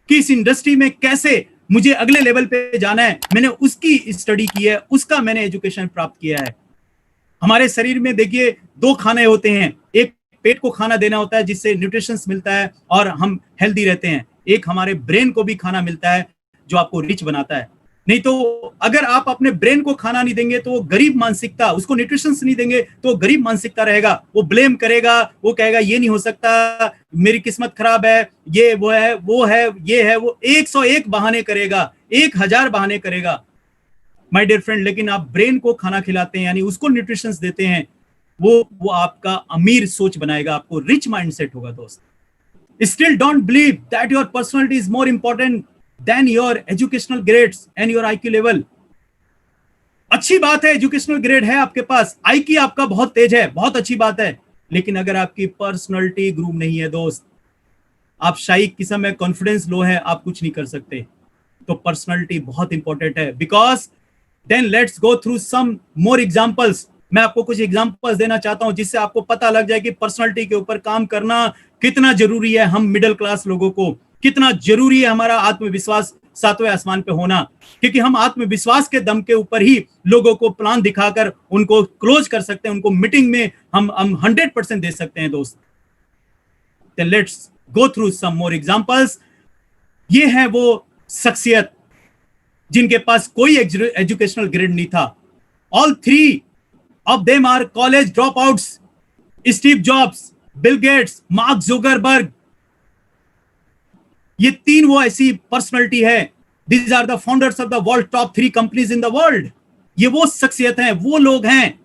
कि इस इंडस्ट्री में कैसे मुझे अगले लेवल पे जाना है, मैंने उसकी स्टडी की है, उसका मैंने एजुकेशन प्राप्त किया है। हमारे शरीर में देखिए 2 खाने होते हैं, एक पेट को खाना देना होता है जिससे न्यूट्रिशंस मिलता है और हम हेल्दी रहते हैं, एक हमारे ब्रेन को भी खाना मिलता है जो आपको रिच बनाता है। नहीं तो अगर आप अपने ब्रेन को खाना नहीं देंगे तो वो गरीब मानसिकता, उसको न्यूट्रिशंस नहीं देंगे तो गरीब मानसिकता रहेगा, वो ब्लेम करेगा, वो कहेगा ये नहीं हो सकता, मेरी किस्मत खराब है, ये वो है, ये है, वो 101 बहाने करेगा, 1000 बहाने करेगा माय डियर फ्रेंड। लेकिन आप ब्रेन को खाना खिलाते हैं, यानी उसको न्यूट्रिशंस देते हैं, वो आपका अमीर सोच बनाएगा, आपको रिच माइंडसेट होगा दोस्त। Still don't believe that your personality is more important than your educational grades and your IQ level. अच्छी बात है एजुकेशनल ग्रेड है आपके पास, IQ आपका बहुत तेज है, बहुत अच्छी बात है, लेकिन अगर आपकी पर्सनालिटी ग्रूम नहीं है दोस्त, आप शाही किस्म है, कॉन्फिडेंस लो है, आप कुछ नहीं कर सकते। तो पर्सनालिटी बहुत इंपॉर्टेंट है। Because then let's go through some more examples. मैं आपको कुछ एग्जांपल्स देना चाहता हूं जिससे आपको पता लग जाए कि पर्सनालिटी के ऊपर काम करना कितना जरूरी है। हम मिडिल क्लास लोगों को कितना जरूरी है हमारा आत्मविश्वास 7वें आसमान पे होना, क्योंकि हम आत्मविश्वास के दम के ऊपर ही लोगों को प्लान दिखाकर उनको क्लोज कर सकते हैं, उनको मीटिंग में हम 100% दे सकते हैं दोस्त। Then let's go through some more examples. ये है वो शख्सियत जिनके पास कोई एजुकेशनल ग्रेड नहीं था। All 3 of them are college dropouts. Steve jobs, Bill Gates, mark Zuckerberg, ये 3 वो ऐसी पर्सनालिटी है। These are the founders of the world top 3 companies in the world. ये वो शख्सियत हैं, वो लोग हैं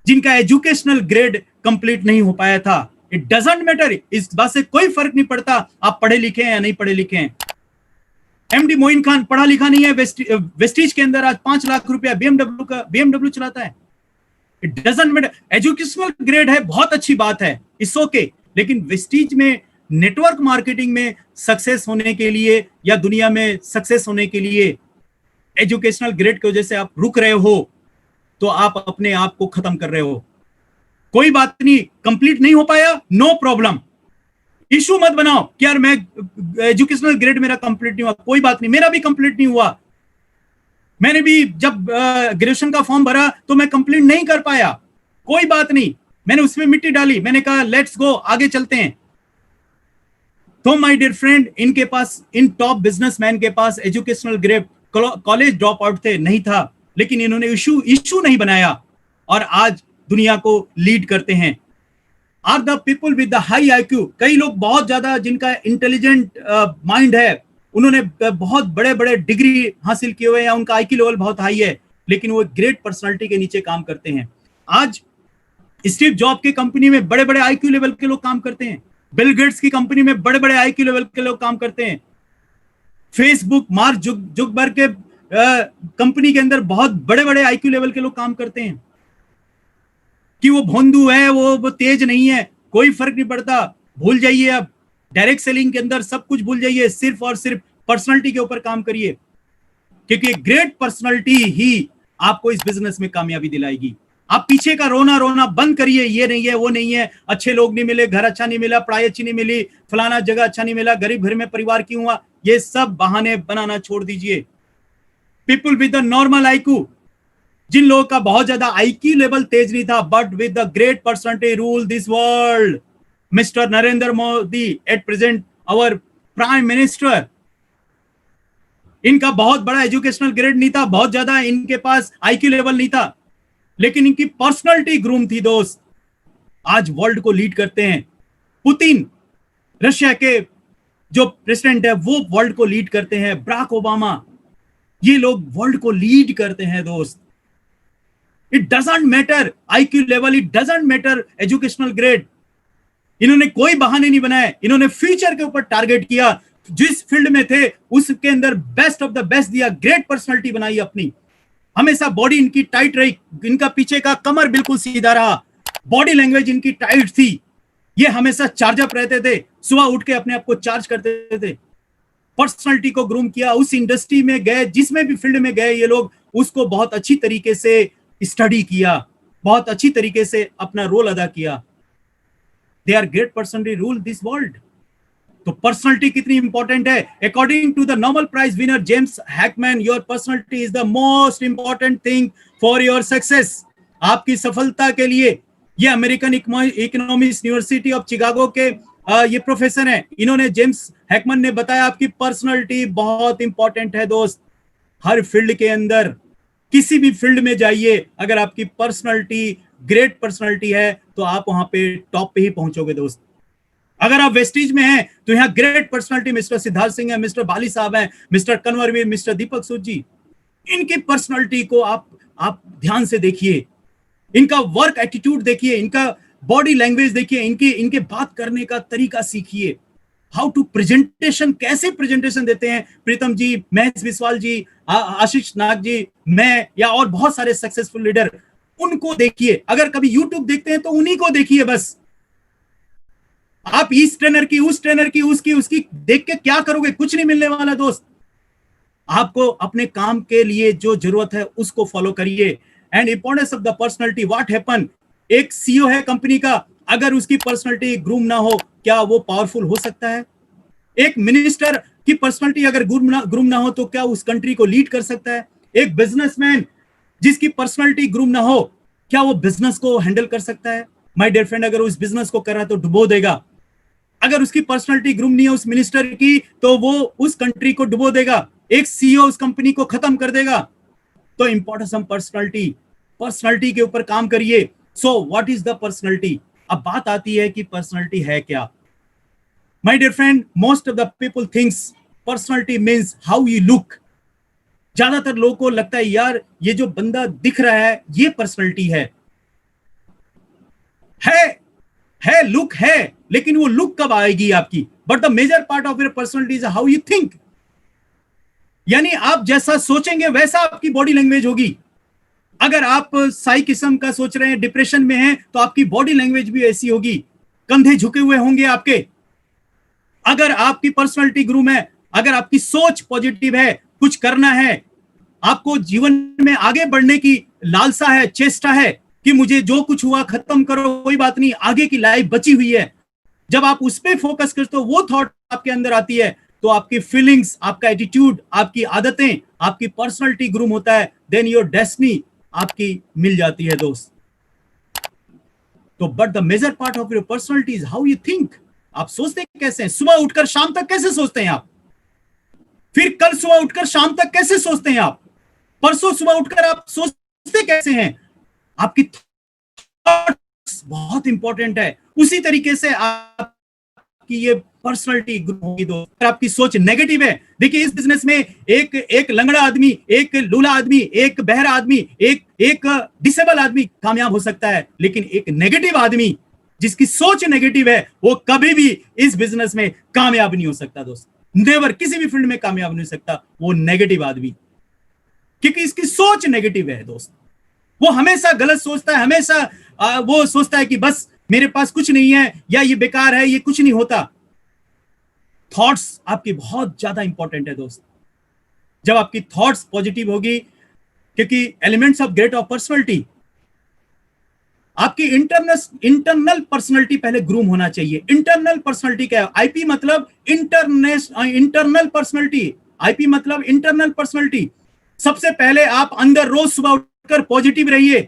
जिनका एजुकेशनल ग्रेड कंप्लीट नहीं हो पाया था। इट डजंट मैटर, इस बात से कोई फर्क नहीं पड़ता आप पढ़े लिखे हैं या नहीं पढ़े लिखे हैं। एमडी मोइन खान पढ़ा लिखा नहीं है, वेस्टिज के अंदर आज 5 लाख रुपया बीएमडब्ल्यू चलाता है। It doesn't matter, educational grade है, बहुत अच्छी बात है, इट्स ओके, लेकिन वेस्टिज में नेटवर्क मार्केटिंग में सक्सेस होने के लिए या दुनिया में सक्सेस होने के लिए एजुकेशनल ग्रेड की वजह से आप रुक रहे हो तो आप अपने आप को खत्म कर रहे हो। कोई बात नहीं, कंप्लीट नहीं हो पाया, नो प्रॉब्लम, इशू मत बनाओ कि यार मैं एजुकेशनल ग्रेड मेरा कंप्लीट नहीं हुआ। कोई बात नहीं, मेरा भी कंप्लीट नहीं हुआ। मैंने भी जब ग्रेजुएशन का फॉर्म भरा तो मैं कंप्लीट नहीं कर पाया, कोई बात नहीं, मैंने उसमें मिट्टी डाली, मैंने कहा लेट्स गो, आगे चलते हैं। तो माय डियर फ्रेंड, इनके पास, इन टॉप बिजनेसमैन के पास educational grade, college drop out थे, नहीं था, लेकिन इन्होंने इशू नहीं बनाया और आज दुनिया को लीड करते हैं। Are the people with the high IQ, कई लोग बहुत ज्यादा जिनका इंटेलिजेंट माइंड है, उन्होंने बहुत बड़े बड़े डिग्री हासिल किए हुए हैं, उनका IQ लेवल बहुत हाई है, लेकिन वो ग्रेट पर्सनालिटी के नीचे काम करते हैं। आज स्टीव जॉब की कंपनी में बड़े बड़े IQ लेवल के लोग काम करते हैं, बिल गेट्स की कंपनी में बड़े बड़े IQ लेवल के लोग काम करते हैं, फेसबुक, मार्क जुकरबर्ग के कंपनी के अंदर बहुत बड़े बड़े IQ लेवल के लोग काम करते हैं। कि वो भोंदू है, वो तेज नहीं है, कोई फर्क नहीं पड़ता, भूल जाइए। अब डायरेक्ट सेलिंग के अंदर सब कुछ भूल जाइए, सिर्फ और सिर्फ पर्सनालिटी के ऊपर काम करिए, क्योंकि ग्रेट पर्सनालिटी ही आपको इस बिजनेस में कामयाबी दिलाएगी। आप पीछे का रोना बंद करिए, ये नहीं है, वो नहीं है, अच्छे लोग नहीं मिले, घर अच्छा नहीं मिला, पढ़ाई अच्छी नहीं मिली, फलाना जगह अच्छा नहीं मिला, गरीब घर में परिवार क्यों हुआ, ये सब बहाने बनाना छोड़ दीजिए। People with the normal IQ, जिन लोगों का बहुत ज्यादा IQ लेवल तेज नहीं था, but with the great personality rule this world. Mister Narendra Modi at present our prime minister. इनका बहुत बड़ा एजुकेशनल ग्रेड नहीं था, बहुत ज्यादा इनके पास आईक्यू लेवल नहीं था, लेकिन इनकी पर्सनालिटी ग्रूम थी दोस्त। आज वर्ल्ड को लीड करते हैं। पुतिन, रशिया के जो प्रेसिडेंट है, वो वर्ल्ड को लीड करते हैं। बराक ओबामा, ये लोग वर्ल्ड को लीड करते हैं दोस्त। It doesn't matter IQ level, it doesn't matter educational grade. इन्होंने कोई बहाने नहीं बनाए, इन्होंने फ्यूचर के ऊपर टारगेट किया। जिस फील्ड में थे उसके अंदर बेस्ट ऑफ द बेस्ट दिया, ग्रेट पर्सनालिटी बनाई अपनी। हमेशा बॉडी इनकी टाइट रही, इनका पीछे का कमर बिल्कुल सीधा रहा, बॉडी लैंग्वेज इनकी टाइट थी। ये हमेशा चार्ज अप रहते थे, सुबह उठ के अपने आप को चार्ज करते थे। पर्सनालिटी को ग्रूम किया, उस इंडस्ट्री में गए, जिसमें भी फील्ड में गए ये लोग, उसको बहुत अच्छी तरीके से स्टडी किया, बहुत अच्छी तरीके से अपना रोल अदा किया। They are great personality rule this world. तो पर्सनालिटी कितनी इंपॉर्टेंट है? According to the Nobel prize winner James Heckman, your personality is the most important thing for your success. आपकी सफलता के लिए, ये American economics university of Chicago के ये प्रोफेसर हैं, इन्होंने, जेम्स हैकमैन ने बताया, आपकी पर्सनालिटी बहुत इंपॉर्टेंट है दोस्त। हर फील्ड के अंदर, किसी भी फील्ड में जाइए, अगर आपकी पर्सनालिटी ग्रेट पर्सनालिटी है तो आप वहां पे टॉप पे ही पहुंचोगे दोस्त। अगर आप वेस्टीज में हैं तो यहाँ great personality mister Siddharth Singh है, मिस्टर बाली साहब हैं, मिस्टर कन्वरवीर, मिस्टर दीपक सूद जी। इनकी पर्सनालिटी को आप ध्यान से देखिए, इनका वर्क एटीट्यूड देखिए, इनका बॉडी लैंग्वेज देखिए, इनके बात करने का तरीका सीखिए। हाउ टू प्रेजेंटेशन, कैसे प्रेजेंटेशन देते हैं प्रीतम जी, महेश बिस्वाल जी, आशीष नाग जी, मैं, या और बहुत सारे सक्सेसफुल लीडर, उनको देखिए। अगर कभी यूट्यूब देखते हैं तो उन्हीं को देखिए बस। आप इस ट्रेनर की, उस ट्रेनर की, उसकी देख के क्या करोगे? कुछ नहीं मिलने वाला दोस्त। आपको अपने काम के लिए जो जरूरत है उसको फॉलो करिए। And importance of the personality, what happen, एक सीईओ है कंपनी का, अगर उसकी पर्सनालिटी ग्रूम ना हो, क्या वो पावरफुल हो सकता है? एक मिनिस्टर की पर्सनालिटी अगर ग्रूम ना हो तो क्या उस कंट्री को लीड कर सकता है? एक बिजनेसमैन जिसकी पर्सनालिटी ग्रूम ना हो, क्या वो बिजनेस को हैंडल कर सकता है? माय डियर फ्रेंड, अगर उस बिजनेस को कर रहा है तो डुबो देगा। अगर उसकी पर्सनालिटी ग्रूम नहीं है उस मिनिस्टर की, तो वो उस कंट्री को डुबो देगा, एक सीईओ उस कंपनी को खत्म कर देगा। तो इंपॉर्टेंस ऑफ पर्सनालिटी के ऊपर काम करिए। So what is the personality? अब बात आती है कि पर्सनालिटी है क्या। My dear friend, most of the people thinks personality means how you look. ज्यादातर लोगों को लगता है यार ये जो बंदा दिख रहा है ये पर्सनालिटी है, लुक है, लेकिन वो लुक कब आएगी आपकी? But the major part of your personality is how you think. यानी आप जैसा सोचेंगे वैसा आपकी बॉडी लैंग्वेज होगी। अगर आप साई किस्म का सोच रहे हैं, डिप्रेशन में हैं, तो आपकी बॉडी लैंग्वेज भी ऐसी होगी, कंधे झुके हुए होंगे आपके। अगर आपकी पर्सनालिटी ग्रूम है, अगर आपकी सोच पॉजिटिव है, कुछ करना है, आपको जीवन में आगे बढ़ने की लालसा है, चेष्टा है कि मुझे जो कुछ हुआ खत्म करो, कोई बात नहीं, आगे की लाइफ बची हुई है, जब आप उस पर फोकस करते हो, वो थॉट आपके अंदर आती है, तो आपकी फीलिंग्स, आपका एटीट्यूड, आपकी आदतें, आपकी पर्सनालिटी ग्रूम होता है, देन योर डेस्टिनी आपकी मिल जाती है दोस्त। तो but the major part of your personality is how you think. आप सोचते कैसे हैं? सुबह उठकर शाम तक कैसे सोचते हैं आप? फिर कल सुबह उठकर शाम तक कैसे सोचते हैं आप? परसों सुबह उठकर आप सोचते कैसे हैं? आपकी थॉट्स बहुत इंपॉर्टेंट है। उसी तरीके से आपकी ये पर्सनालिटी होगी दोस्त। आपकी सोच नेगेटिव है, देखिए इस बिजनेस में एक लंगड़ा आदमी, एक लूला आदमी, एक बहरा आदमी, एक डिसेबल आदमी कामयाब हो सकता है, लेकिन एक नेगेटिव आदमी जिसकी सोच नेगेटिव है वो कभी भी इस बिजनेस में कामयाब नहीं हो सकता दोस्त। नेवर, किसी भी फील्ड में कामयाब नहीं हो सकता वो नेगेटिव आदमी, क्योंकि इसकी सोच नेगेटिव है दोस्त। वो हमेशा गलत सोचता है, हमेशा वो सोचता है कि बस मेरे पास कुछ नहीं है, या ये बेकार है, ये कुछ नहीं होता। थॉट्स आपकी बहुत ज्यादा इंपॉर्टेंट है दोस्त। जब आपकी थॉट्स पॉजिटिव होगी, क्योंकि elements of great of personality, आपकी इंटरनल पर्सनालिटी पहले ग्रूम होना चाहिए। इंटरनल पर्सनालिटी क्या है? आईपी मतलब इंटरनल पर्सनालिटी, आईपी मतलब इंटरनल पर्सनालिटी। सबसे पहले आप अंदर रोज सुबह उठकर पॉजिटिव रहिए।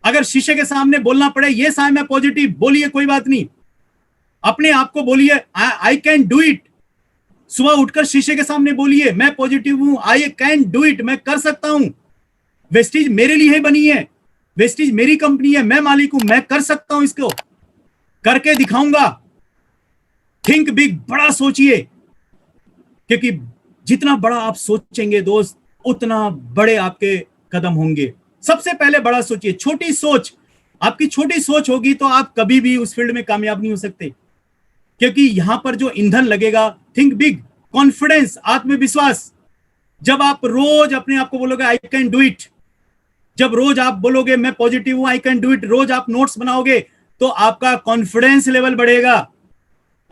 अगर शीशे के सामने बोलना पड़े ये साहब मैं पॉजिटिव, बोलिए, कोई बात नहीं। अपने आप को बोलिए आई कैन डू इट। सुबह उठकर शीशे के सामने बोलिए मैं पॉजिटिव हूं, आई कैन डू इट, मैं कर सकता हूं। वेस्टीज मेरे लिए बनी है, वेस्टीज मेरी कंपनी है, मैं मालिक हूं, मैं कर सकता हूं, इसको करके दिखाऊंगा। थिंक बिग, बड़ा सोचिए, क्योंकि जितना बड़ा आप सोचेंगे दोस्त उतना बड़े आपके कदम होंगे। सबसे पहले बड़ा सोचिए। छोटी सोच, आपकी छोटी सोच होगी तो आप कभी भी उस फील्ड में कामयाब नहीं हो सकते, क्योंकि यहां पर जो ईंधन लगेगा, थिंक बिग, कॉन्फिडेंस, आत्मविश्वास। जब आप रोज अपने आप को बोलोगे आई कैन डू इट, जब रोज आप बोलोगे मैं पॉजिटिव हूं, आई कैन डू इट, रोज आप नोट्स बनाओगे तो आपका कॉन्फिडेंस लेवल बढ़ेगा।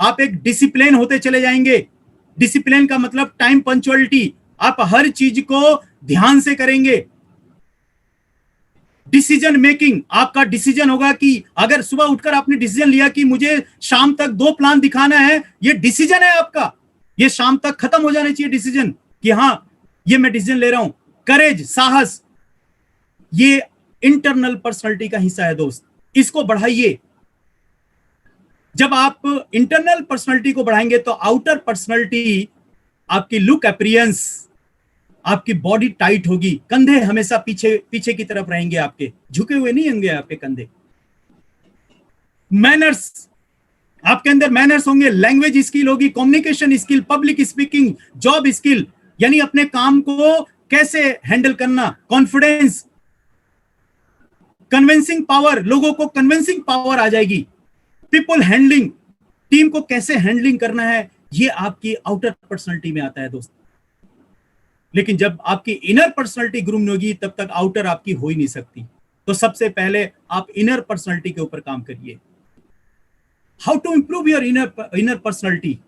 आप एक डिसिप्लिन होते चले जाएंगे। डिसिप्लिन का मतलब टाइम पंक्चुअलिटी, आप हर चीज को ध्यान से करेंगे। डिसीजन मेकिंग, आपका डिसीजन होगा कि अगर सुबह उठकर आपने डिसीजन लिया कि मुझे शाम तक 2 प्लान दिखाना है, ये डिसीजन है आपका, ये शाम तक खत्म हो जाना चाहिए डिसीजन कि हां ये मैं डिसीजन ले रहा हूं। करेज, साहस, ये इंटरनल पर्सनालिटी का हिस्सा है दोस्त, इसको बढ़ाइए। जब आप इंटरनल पर्सनालिटी को बढ़ाएंगे तो आउटर पर्सनालिटी, आपकी लुक, अपीयरेंस, आपकी बॉडी टाइट होगी, कंधे हमेशा पीछे पीछे की तरफ रहेंगे, आपके झुके हुए नहीं होंगे आपके कंधे। मैनर्स, आपके अंदर मैनर्स होंगे, लैंग्वेज स्किल होगी, communication skill, public speaking, job skill, यानी अपने काम को कैसे हैंडल करना, कॉन्फिडेंस, कन्विंसिंग पावर, लोगों को कन्विंसिंग पावर आ जाएगी। पीपल हैंडलिंग, टीम को कैसे हैंडलिंग करना है, ये आपकी आउटर पर्सनालिटी में आता है दोस्त। लेकिन जब आपकी इनर पर्सनालिटी ग्रूम नहीं होगी तब तक आउटर आपकी हो ही नहीं सकती। तो सबसे पहले आप इनर पर्सनालिटी के ऊपर काम करिए। How to improve your inner personality,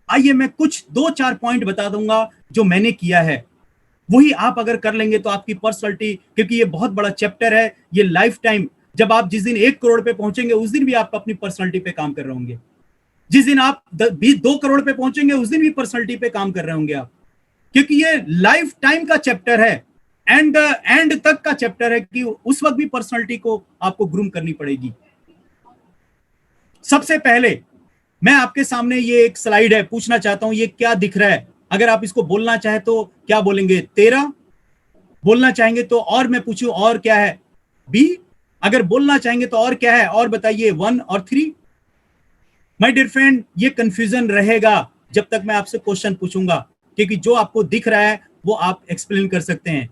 आइए मैं कुछ 2-4 पॉइंट बता दूंगा जो मैंने किया है। वही आप अगर कर लेंगे तो आपकी पर्सनालिटी, क्योंकि ये बहुत बड़ा चैप्टर है, ये लाइफ टाइम, जब आप जिस दिन 1 करोड़ पे पहुंचेंगे उस दिन भी आप अपनी पर्सनालिटी पे काम कर रहे होंगे। जिस दिन आप 2 करोड़ पे पहुंचेंगे उस दिन भी पर्सनालिटी पे काम कर रहे होंगे आप, क्योंकि ये लाइफ टाइम का चैप्टर है, एंड तक का चैप्टर है कि उस वक्त भी पर्सनालिटी को आपको ग्रूम करनी पड़ेगी। सबसे पहले मैं आपके सामने ये एक स्लाइड है, पूछना चाहता हूं ये क्या दिख रहा है। अगर आप इसको बोलना चाहे तो क्या बोलेंगे? 13 बोलना चाहेंगे तो, और मैं पूछूं और क्या है? बी। अगर बोलना चाहेंगे तो और क्या है, और बताइए 1 और 3। माय डियर फ्रेंड, ये कंफ्यूजन रहेगा जब तक मैं आपसे क्वेश्चन पूछूंगा, क्योंकि जो आपको दिख रहा है वो आप एक्सप्लेन कर सकते हैं,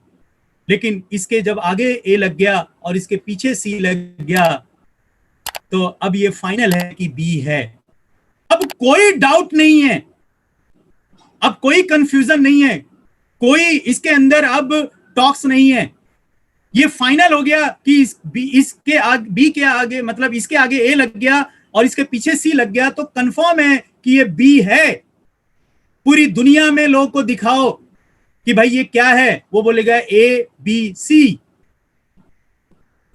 लेकिन इसके जब आगे ए लग गया और इसके पीछे सी लग गया तो अब ये फाइनल है कि बी है। अब कोई डाउट नहीं है, अब कोई कंफ्यूजन नहीं है, कोई इसके अंदर अब टॉक्स नहीं है। ये फाइनल हो गया कि इसके आगे बी के आगे, मतलब इसके आगे ए लग गया और इसके पीछे सी लग गया तो कंफर्म है कि ये बी है। पूरी दुनिया में लोगों को दिखाओ कि भाई ये क्या है, वो बोलेगा A B C,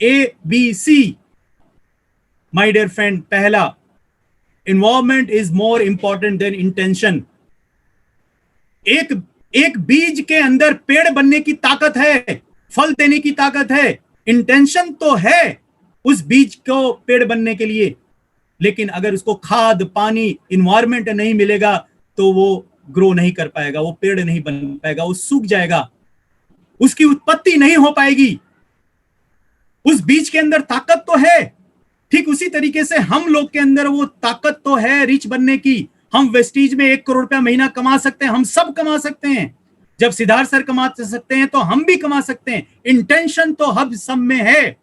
A B C. My dear friend, पहला, environment is more important than intention. एक बीज के अंदर पेड़ बनने की ताकत है, फल देने की ताकत है, इंटेंशन तो है उस बीज को पेड़ बनने के लिए, लेकिन अगर उसको खाद, पानी, इन्वायरमेंट नहीं मिलेगा तो वो ग्रो नहीं कर पाएगा, वो पेड़ नहीं बन पाएगा, वो सूख जाएगा, उसकी उत्पत्ति नहीं हो पाएगी। उस बीज के अंदर ताकत तो है, ठीक उसी तरीके से हम लोग के अंदर वो ताकत तो है रिच बनने की। हम वेस्टीज में 1 करोड़ रुपया महीना कमा सकते हैं, हम सब कमा सकते हैं। जब सिद्धार्थ सर कमा सकते हैं तो हम भी कमा सकते हैं। इंटेंशन तो हम सब में है,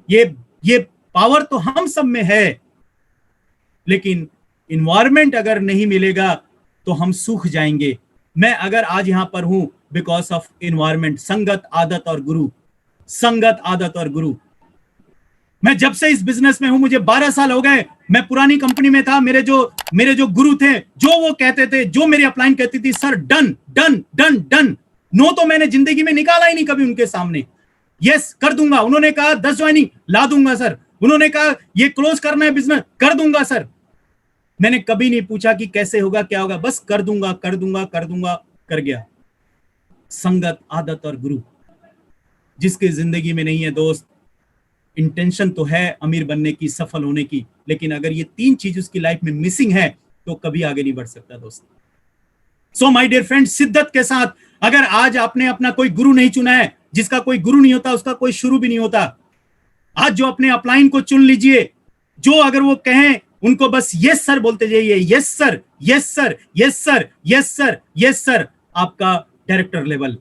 ये पावर तो हम सब में है, लेकिन इन्वायरमेंट अगर नहीं मिलेगा तो हम सूख जाएंगे। मैं अगर आज यहां पर हूं बिकॉज ऑफ इन्वायरमेंट, संगत, आदत और गुरु, संगत, आदत और गुरु। मैं जब से इस बिजनेस में हूं, मुझे 12 साल हो गए, मैं पुरानी कंपनी में था, मेरे जो गुरु थे, जो वो कहते थे, जो मेरी अपलाइन कहती थी, sir done done done done, no तो मैंने जिंदगी में निकाला ही नहीं कभी उनके सामने। यस कर दूंगा, उन्होंने कहा 10 ज्वाइनिंग ला दूंगा सर, उन्होंने कहा ये क्लोज करना है बिजनेस, कर दूंगा सर। मैंने कभी नहीं पूछा कि कैसे होगा, क्या होगा, बस कर दूंगा कर दूंगा कर दूंगा, कर गया। संगत, आदत और गुरु जिसके जिंदगी में नहीं है दोस्त, इंटेंशन तो है अमीर बनने की, सफल होने की, लेकिन अगर ये 3 चीज उसकी लाइफ में मिसिंग है तो कभी आगे नहीं बढ़ सकता दोस्त। सो माय डियर फ्रेंड, शिद्दत के साथ, अगर आज आपने अपना कोई गुरु नहीं चुना है, जिसका कोई गुरु नहीं होता उसका कोई शुरू भी नहीं होता, आज जो अपने अपलाइन को चुन लीजिए, जो अगर वो कहें उनको बस यस सर बोलते जाइए, yes sir, yes sir, yes sir, yes sir, yes sir, आपका director level,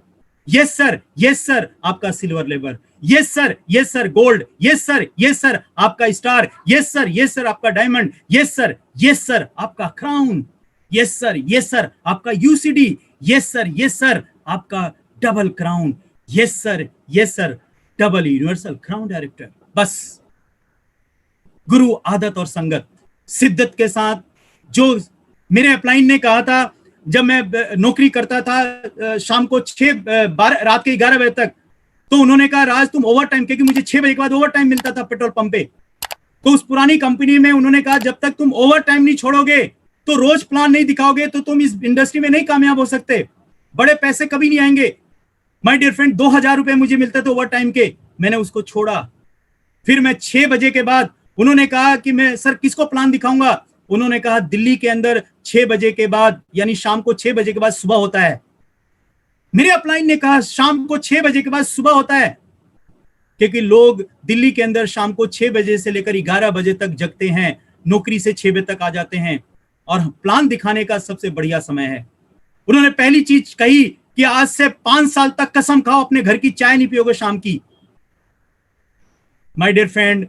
yes sir, yes sir, आपका silver level, yes sir gold, yes sir आपका स्टार, यस सर आपका डायमंड, यस सर आपका क्राउन, यस सर आपका यूसीडी, यस सर आपका double crown, yes sir double universal crown director. बस गुरु, आदत और संगत, शिद्दत के साथ। जो मेरे अपलाइन ने कहा था जब मैं नौकरी करता था शाम को 12 रात के 11 बजे तक, तो उन्होंने कहा राज तुम ओवर टाइम, क्योंकि मुझे 6 बजे के बाद ओवर टाइम मिलता था पेट्रोल पंप पे, तो उस पुरानी कंपनी में उन्होंने कहा जब तक तुम ओवर टाइम नहीं छोड़ोगे, तो रोज प्लान नहीं दिखाओगे, तो तुम इस इंडस्ट्री में नहीं कामयाब हो सकते, बड़े पैसे कभी नहीं आएंगे। माय डियर फ्रेंड, 2000 रुपए मुझे मिलते थे ओवर टाइम के, मैंने उसको छोड़ा। फिर मैं 6 बजे के बाद, उन्होंने कहा कि मैं सर किसको प्लान दिखाऊंगा, उन्होंने कहा दिल्ली के अंदर 6 बजे के बाद, यानी शाम को 6 बजे के बाद सुबह होता है। मेरे अपलाइन ने कहा शाम को 6 बजे के बाद सुबह होता है, क्योंकि लोग दिल्ली के अंदर शाम को 6 बजे से लेकर 11 बजे तक जगते हैं, नौकरी से 6 बजे तक आ जाते हैं, और प्लान दिखाने का सबसे बढ़िया समय है। उन्होंने पहली चीज कही कि आज से 5 साल तक कसम खाओ अपने घर की चाय नहीं पियोगे शाम की। माय डियर फ्रेंड,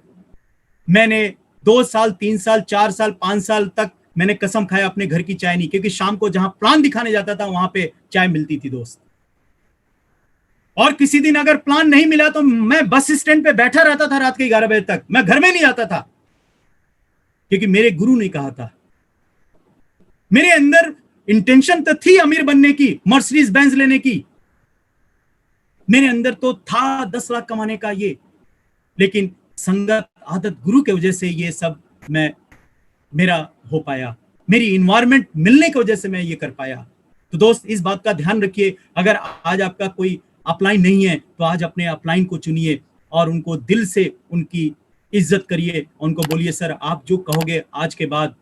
मैंने 2 साल, 3 साल, 4 साल, 5 साल तक मैंने कसम खाया अपने घर की चाय नहीं, क्योंकि शाम को जहां प्लान दिखाने जाता था वहां पे चाय मिलती थी दोस्त। और किसी दिन अगर प्लान नहीं मिला तो मैं बस स्टैंड पे बैठा रहता था रात के 11 बजे तक, मैं घर में नहीं आता था, क्योंकि मेरे गुरु ने कहा था। मेरे अंदर इंटेंशन तो थी अमीर बनने की, मर्सिडीज बेंज लेने की, मेरे अंदर तो था 10 लाख कमाने का ये, लेकिन संगत, आदत, गुरु की वजह से ये सब मेरा हो पाया, मेरी इन्वायरमेंट मिलने की वजह से मैं ये कर पाया। तो दोस्त इस बात का ध्यान रखिए, अगर आज आपका कोई अपलाइन नहीं है तो आज अपने अपलाइन को चुनिए और उनको दिल से उनकी इज्जत करिए, उनको बोलिए सर आप जो कहोगे आज के बाद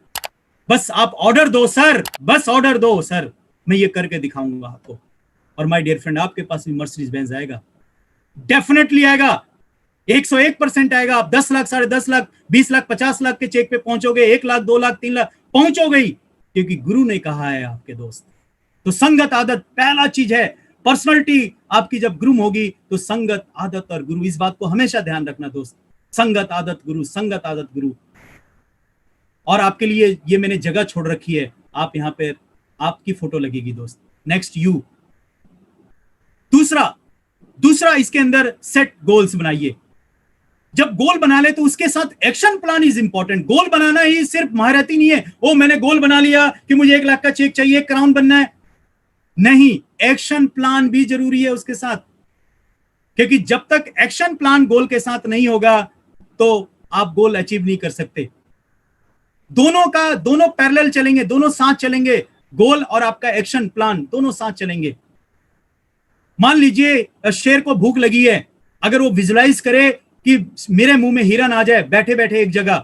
बस आप ऑर्डर दो सर, बस ऑर्डर दो सर, मैं ये करके दिखाऊंगा आपको। और माय डियर फ्रेंड, आपके पास भी मर्सिडीज बेंज आएगा, डेफिनेटली आएगा, 101% आएगा। आप 10 लाख, 10.5 लाख, 20 लाख, 50 लाख के चेक पे पहुंचोगे, 1 लाख, 2 लाख, 3 लाख पहुंचोगे ही, क्योंकि गुरु ने कहा है आपके दोस्त। तो संगत, आदत पहला चीज है। पर्सनालिटी आपकी जब ग्रूम होगी तो संगत, आदत और गुरु, इस बात को हमेशा ध्यान रखना दोस्त। संगत, आदत, गुरु, संगत, आदत, गुरु। और आपके लिए ये मैंने जगह छोड़ रखी है, आप यहां पे आपकी फोटो लगेगी दोस्त। Next you. दूसरा इसके अंदर सेट गोल्स बनाइए। जब गोल बना ले तो उसके साथ एक्शन प्लान इज इंपॉर्टेंट। गोल बनाना ही सिर्फ महारती नहीं है, ओ मैंने गोल बना लिया कि मुझे 1 लाख का चेक चाहिए, क्राउन बनना है, नहीं, एक्शन प्लान भी जरूरी है उसके साथ, क्योंकि जब तक एक्शन प्लान गोल के साथ नहीं होगा तो आप गोल अचीव नहीं कर सकते। दोनों पैरेलल चलेंगे, दोनों साथ चलेंगे, गोल और आपका एक्शन प्लान दोनों साथ चलेंगे। मान लीजिए शेर को भूख लगी है, अगर वो विजुलाइज करे कि मेरे मुंह में हिरन आ जाए बैठे बैठे एक जगह,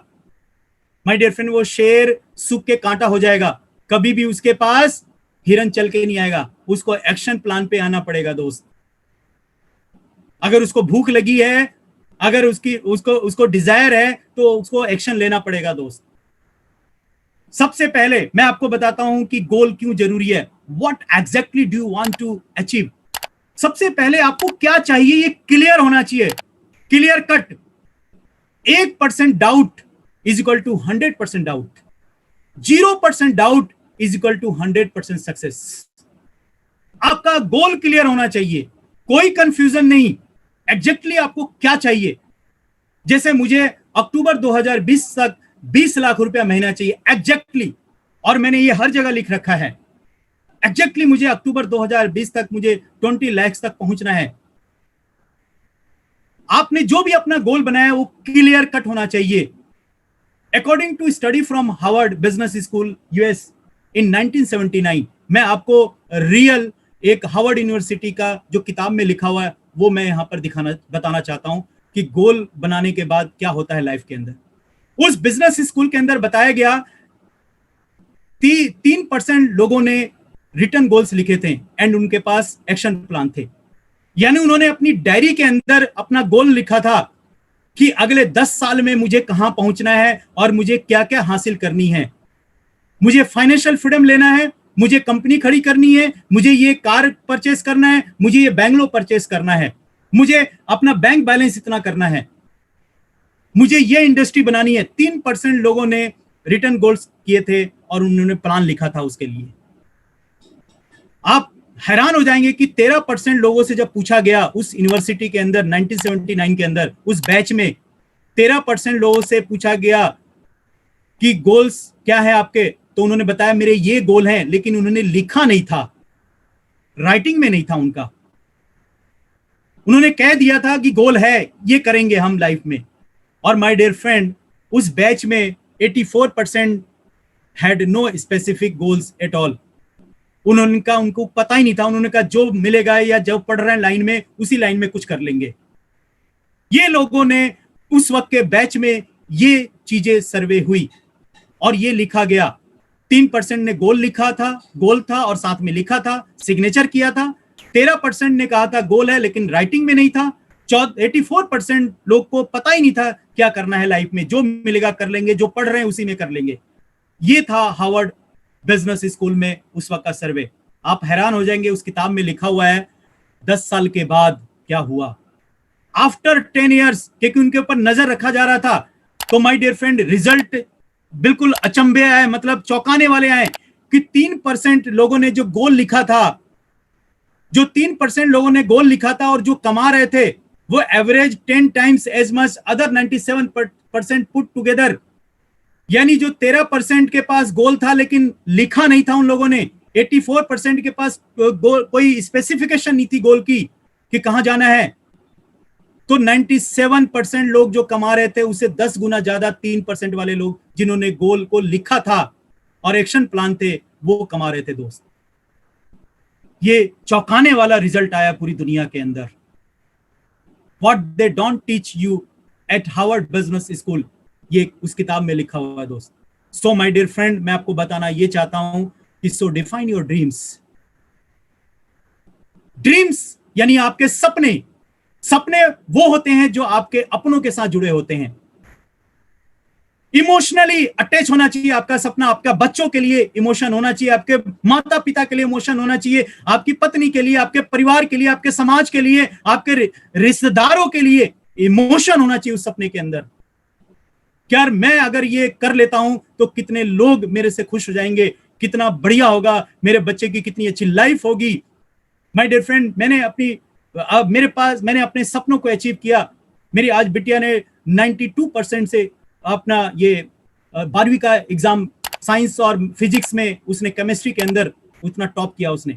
माय डियर फ्रेंड, वो शेर सूख के कांटा हो जाएगा, कभी भी उसके पास हिरन चल के नहीं आएगा, उसको एक्शन प्लान पे आना पड़ेगा दोस्त। अगर उसको भूख लगी है, अगर उसको डिजायर है, तो उसको एक्शन लेना पड़ेगा दोस्त। सबसे पहले मैं आपको बताता हूं कि गोल क्यों जरूरी है। What exactly do you want to achieve. सबसे पहले आपको क्या चाहिए ये क्लियर होना चाहिए, clear cut. 1% doubt is equal to 100% doubt, 0% doubt is equal to 100% success. आपका गोल क्लियर होना चाहिए, कोई कंफ्यूजन नहीं, एग्जैक्टली आपको क्या चाहिए। जैसे मुझे अक्टूबर 2020 तक 20 लाख रुपया महीना चाहिए एग्जैक्टली, और मैंने ये हर जगह लिख रखा है एग्जैक्टली, मुझे अक्टूबर 2020 तक मुझे 20 लाख तक पहुंचना है। आपने जो भी अपना गोल बनाया वो क्लियर कट होना चाहिए। According to study from Harvard business school US in 1979, मैं आपको रियल एक हार्वर्ड यूनिवर्सिटी का जो किताब में लिखा हुआ है वो मैं यहां पर बताना चाहता हूं कि गोल बनाने के बाद क्या होता है लाइफ के अंदर। उस बिजनेस स्कूल के अंदर बताया गया 3% लोगों ने रिटर्न गोल्स लिखे थे एंड उनके पास एक्शन प्लान थे। यानी उन्होंने अपनी डायरी के अंदर अपना गोल लिखा था कि अगले 10 साल में मुझे कहां पहुंचना है और मुझे क्या क्या हासिल करनी है। मुझे फाइनेंशियल फ्रीडम लेना है, मुझे कंपनी खड़ी करनी है, मुझे ये कार परचेस करना है, मुझे ये बैंगलोर परचेस करना है, मुझे अपना बैंक बैलेंस इतना करना है, मुझे ये इंडस्ट्री बनानी है। 3% लोगों ने रिटर्न गोल्स किए थे और उन्होंने प्लान लिखा था उसके लिए। आप हैरान हो जाएंगे कि 13% लोगों से जब पूछा गया उस यूनिवर्सिटी के अंदर 1979 के अंदर उस बैच में 13% लोगों से पूछा गया कि गोल्स क्या है आपके, तो उन्होंने बताया मेरे ये गोल हैं, लेकिन उन्होंने लिखा नहीं था, राइटिंग में नहीं था उनका। उन्होंने कह दिया था कि गोल है, ये करेंगे हम लाइफ में। और माय डियर फ्रेंड, उस बैच में 84% had no specific goals at all. उनको पता ही नहीं था। उन्होंने कहा जो मिलेगा या जो पढ़ रहे हैं लाइन में, उसी लाइन में कुछ कर लेंगे। ये लोगों ने उस वक्त के बैच में ये चीजें सर्वे हुई और ये लिखा गया। 3% ने गोल था और साथ में लिखा था, सिग्नेचर किया था। 13% ने कहा था गोल है लेकिन राइटिंग में नहीं था। 84% लोग को पता ही नहीं था क्या करना है लाइफ में, जो मिलेगा कर लेंगे, जो पढ़ रहे हैं उसी में कर लेंगे। ये था हार्वर्ड बिजनेस स्कूल में उस वक्त का सर्वे। आप हैरान हो जाएंगे, उस किताब में लिखा हुआ है 10 साल के बाद क्या हुआ, आफ्टर 10 ईयर्स, क्योंकि उनके ऊपर नजर रखा जा रहा था। तो माय डियर फ्रेंड, रिजल्ट बिल्कुल अचंभे आए, मतलब चौंकाने वाले आए कि 3% लोगों ने जो गोल लिखा था, जो 3% लोगों ने गोल लिखा था और जो कमा रहे थे, वो average 10 times as much other 97% put together. यानी जो 13% के पास गोल था लेकिन लिखा नहीं था उन लोगों ने, 84% के पास कोई स्पेसिफिकेशन नहीं थी गोल की कि कहां जाना है, तो 97% लोग जो कमा रहे थे उससे 10 गुना ज्यादा 3% वाले लोग जिन्होंने गोल को लिखा था और एक्शन प्लान थे, वो कमा रहे थे दोस्त। ये चौंकाने वाला रिजल्ट आया पूरी दुनिया के अंदर। What they don't teach you eight Harvard business school, ये उस किताब में लिखा हुआ है दोस्त। सो माय डियर फ्रेंड, मैं आपको बताना ये चाहता हूं कि सो डिफाइन योर ड्रीम्स। ड्रीम्स यानी आपके सपने। सपने वो होते हैं जो आपके अपनों के साथ जुड़े होते हैं। इमोशनली अटैच होना चाहिए आपका सपना। आपका बच्चों के लिए इमोशन होना चाहिए, आपके माता पिता के लिए इमोशन होना चाहिए, आपकी पत्नी के लिए, आपके परिवार के लिए, आपके समाज के लिए, आपके रिश्तेदारों के लिए इमोशन होना चाहिए उस सपने के अंदर। यार मैं अगर ये कर लेता हूं तो कितने लोग मेरे से खुश हो जाएंगे, कितना बढ़िया होगा, मेरे बच्चे की कितनी अच्छी लाइफ होगी। माय डियर फ्रेंड, मैंने अपने सपनों को अचीव किया। मेरी आज बिटिया ने 92% से अपना ये 12वीं का एग्जाम साइंस और फिजिक्स में, उसने केमिस्ट्री के अंदर उतना टॉप किया उसने,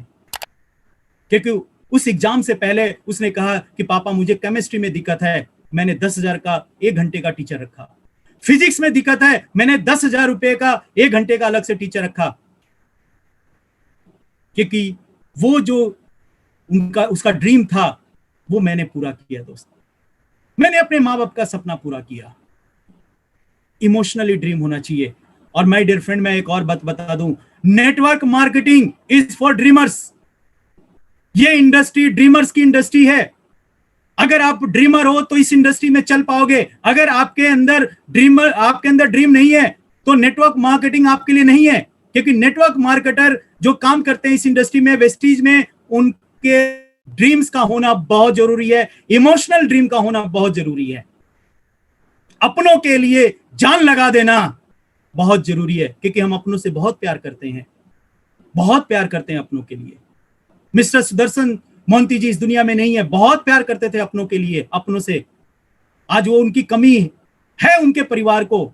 क्योंकि उस एग्जाम से पहले उसने कहा कि पापा मुझे केमिस्ट्री में दिक्कत है, मैंने 10,000 का 1 घंटे का टीचर रखा। फिजिक्स में दिक्कत है, मैंने 10,000 रुपए का 1 घंटे का अलग से टीचर रखा, क्योंकि वो जो उसका ड्रीम था वो मैंने पूरा किया दोस्त। मैंने अपने माँ बाप का सपना पूरा किया। इमोशनली ड्रीम होना चाहिए। और माय डियर फ्रेंड, मैं एक और बात बता दूं, network marketing is for dreamers. ये इंडस्ट्री ड्रीमर्स की इंडस्ट्री है। अगर आप ड्रीमर हो तो इस इंडस्ट्री में चल पाओगे। अगर आपके अंदर ड्रीम नहीं है तो नेटवर्क मार्केटिंग आपके लिए नहीं है, क्योंकि नेटवर्क मार्केटर जो काम करते हैं इस इंडस्ट्री में, वेस्टीज में, उनके ड्रीम्स का होना बहुत जरूरी है, इमोशनल ड्रीम का होना बहुत जरूरी है। अपनों के लिए जान लगा देना बहुत जरूरी है, क्योंकि हम अपनों से बहुत प्यार करते हैं, बहुत प्यार करते हैं अपनों के लिए। मिस्टर सुदर्शन मोहंती जी इस दुनिया में नहीं है, बहुत प्यार करते थे अपनों के लिए, अपनों से। आज वो उनकी कमी है उनके परिवार को,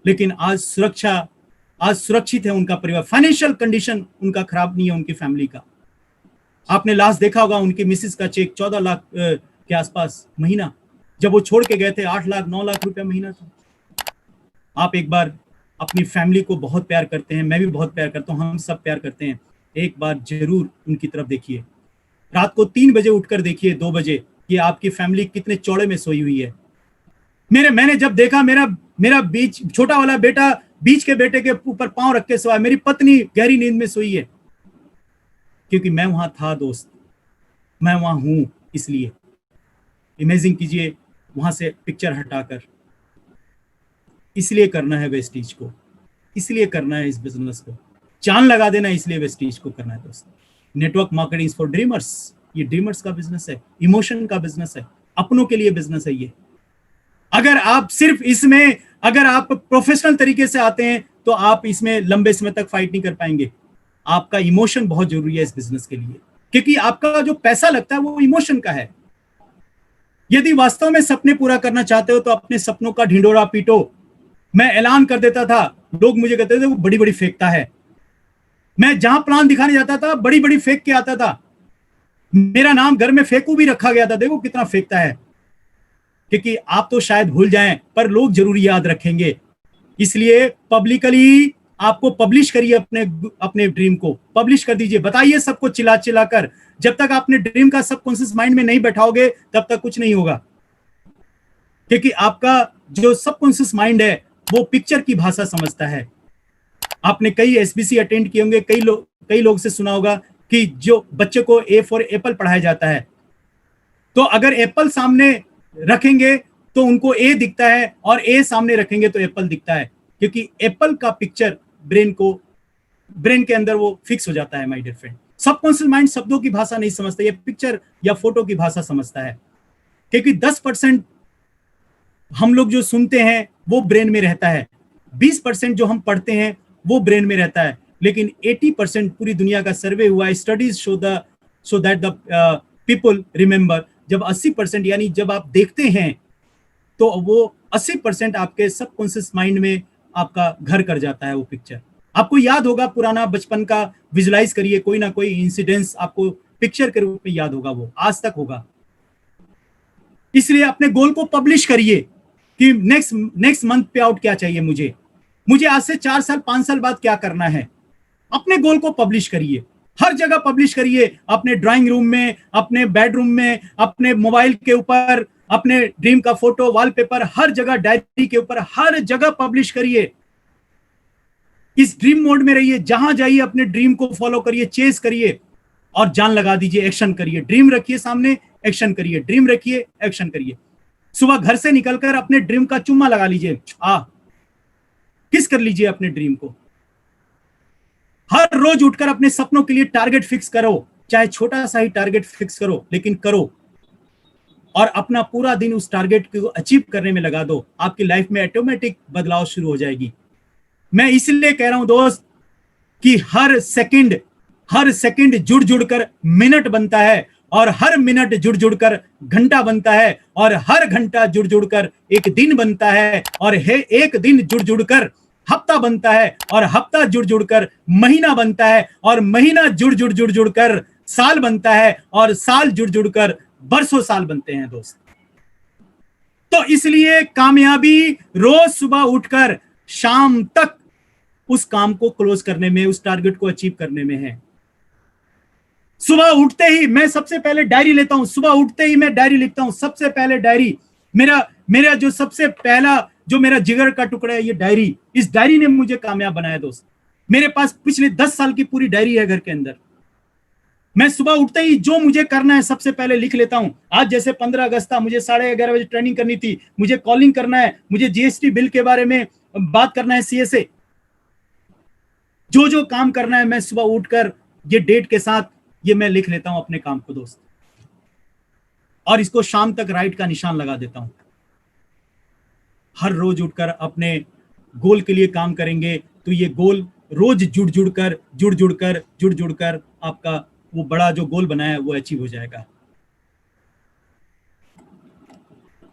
लेकिन आज सुरक्षित है उनका परिवार। फाइनेंशियल कंडीशन उनका खराब नहीं है, उनकी फैमिली का। आपने लास्ट देखा होगा उनकी मिसेस का चेक 14 लाख के आसपास महीना, जब वो छोड़ के गए थे 8 लाख 9 लाख रुपया महीना था। आप एक बार अपनी फैमिली को बहुत प्यार करते हैं, मैं भी बहुत प्यार करता हूं, हम सब प्यार करते हैं, एक बार जरूर उनकी तरफ देखिए। रात को 3 बजे उठकर देखिए, 2 बजे, कि आपकी फैमिली कितने चौड़े में सोई हुई है। मैंने जब देखा, मेरा बीच छोटा वाला बेटा बीच के बेटे के ऊपर पांव रख के सोया, मेरी पत्नी गहरी नींद में सोई है, क्योंकि मैं वहां था दोस्त, मैं वहां हूं। इसलिए इमेजिन कीजिए, वहां से पिक्चर हटाकर, इसलिए करना है वेस्टीज को, इसलिए करना है इस बिजनेस को, चांद लगा देना, इसलिए वेस्टीज को करना है दोस्त। नेटवर्क मार्केटिंग फॉर ड्रीमर्स, ये ड्रीमर्स का बिजनेस है, इमोशन का बिजनेस है, अपनों के लिए बिजनेस है ये। अगर आप सिर्फ इसमें, अगर आप प्रोफेशनल तरीके से आते हैं तो आप इसमें लंबे समय तक फाइट नहीं कर पाएंगे। आपका इमोशन बहुत जरूरी है इस बिजनेस के लिए, क्योंकि आपका जो पैसा लगता है वो इमोशन का है। यदि वास्तव में सपने पूरा करना चाहते हो तो अपने सपनों का ढिंडोरा पीटो। मैं ऐलान कर देता था, लोग मुझे कहते थे वो बड़ी बड़ी फेंकता है। मैं जहां प्लान दिखाने जाता था बड़ी बड़ी फेंक के आता था। मेरा नाम घर में फेंकू भी रखा गया था, देखो कितना फेंकता है। क्योंकि आप तो शायद भूल जाएं पर लोग जरूर याद रखेंगे। इसलिए पब्लिकली आपको पब्लिश करिए, अपने ड्रीम को पब्लिश कर दीजिए, बताइए सबको चिल्ला चिल्ला कर। जब तक आपने ड्रीम का सबकॉन्शियस माइंड में नहीं बैठाओगे तब तक कुछ नहीं होगा। क्योंकि आपका जो सबकॉन्शियस माइंड है वो पिक्चर की भाषा समझता है। आपने कई एसबीसी अटेंड किए होंगे, कई लोग से सुना होगा कि जो बच्चे को ए फॉर एप्पल पढ़ाया जाता है, तो अगर एप्पल सामने रखेंगे तो उनको ए दिखता है और ए सामने रखेंगे तो एप्पल दिखता है, क्योंकि एप्पल का पिक्चर ब्रेन के अंदर वो फिक्स हो जाता है। My dear friend, subconscious mind शब्दों की भाषा नहीं समझता, ये पिक्चर या फोटो की भाषा समझता है। क्योंकि 10% हम लोग जो सुनते हैं वो ब्रेन में रहता है, 20% जो हम पढ़ते हैं वो ब्रेन में रहता है, लेकिन 80% पूरी दुनिया का सर्वे हुआ है, studies so that the people remember. जब 80%, यानी जब आप देखते हैं तो वो 80% आपके सबकॉन्शियस माइंड में आपका घर कर जाता है वो पिक्चर। आपको याद होगा पुराना बचपन का, विजुलाइज करिए, कोई ना कोई इंसिडेंस आपको पिक्चर के रूप में याद होगा, वो आज तक होगा। इसलिए अपने गोल को पब्लिश करिए कि नेक्स्ट मंथ पे आउट क्या चाहिए मुझे आज से 4 साल 5 साल बाद क्या करना है। अपने गोल को पब्लिश करिए, हर जगह पब्लिश करिए, अपने ड्राइंग रूम में, अपने बेडरूम में, अपने मोबाइल के ऊपर, अपने ड्रीम का फोटो वॉलपेपर, हर जगह, डायरी के ऊपर, हर जगह पब्लिश करिए। इस ड्रीम मोड में रहिए, जहां जाइए अपने ड्रीम को फॉलो करिए, चेस करिए और जान लगा दीजिए, एक्शन करिए। ड्रीम रखिए सामने, एक्शन करिए, ड्रीम रखिए, एक्शन करिए। सुबह घर से निकलकर अपने ड्रीम का चुम्मा लगा लीजिए, किस कर लीजिए अपने ड्रीम को। हर रोज उठकर अपने सपनों के लिए टारगेट फिक्स करो, चाहे छोटा सा ही टारगेट फिक्स करो, लेकिन करो, और अपना पूरा दिन उस टारगेट को अचीव करने में लगा दो। आपकी लाइफ में ऑटोमेटिक बदलाव शुरू हो जाएगी। मैं इसलिए कह रहा हूं दोस्त कि हर सेकंड जुड़ जुड़कर मिनट बनता है, और हर मिनट जुड़ जुड़कर घंटा बनता है, और हर घंटा जुड़ जुड़कर एक दिन बनता है, और एक दिन जुड़ जुड़कर हफ्ता बनता है, और हफ्ता जुड़ जुड़कर महीना बनता है, और महीना जुड़ जुड़कर साल बनता है, और साल जुड़ जुड़कर बरसों साल बनते हैं दोस्त। तो इसलिए कामयाबी रोज सुबह उठकर शाम तक उस काम को क्लोज करने में, उस टारगेट को अचीव करने में है। सुबह उठते ही मैं सबसे पहले डायरी लेता हूं, सुबह उठते ही मैं डायरी लिखता हूं, सबसे पहले डायरी। मेरा जो सबसे पहला, जो मेरा जिगर का टुकड़ा है, ये डायरी, इस डायरी ने मुझे कामयाब बनाया दोस्त। मेरे पास पिछले 10 साल की पूरी डायरी है घर के अंदर। मैं सुबह उठते ही जो मुझे करना है सबसे पहले लिख लेता हूं। आज जैसे 15 अगस्त था, मुझे 11:30 बजे ट्रेनिंग करनी थी, मुझे कॉलिंग करना है, मुझे जीएसटी बिल के बारे में बात करना है, सीए से, जो काम करना है, मैं सुबह उठकर ये डेट के साथ ये मैं लिख लेता हूं अपने काम को दोस्त, और इसको शाम तक राइट का निशान लगा देता हूं। हर रोज उठकर अपने गोल के लिए काम करेंगे तो ये गोल रोज जुड़ जुड़कर आपका वो बड़ा जो गोल बनाया है वो अचीव हो जाएगा।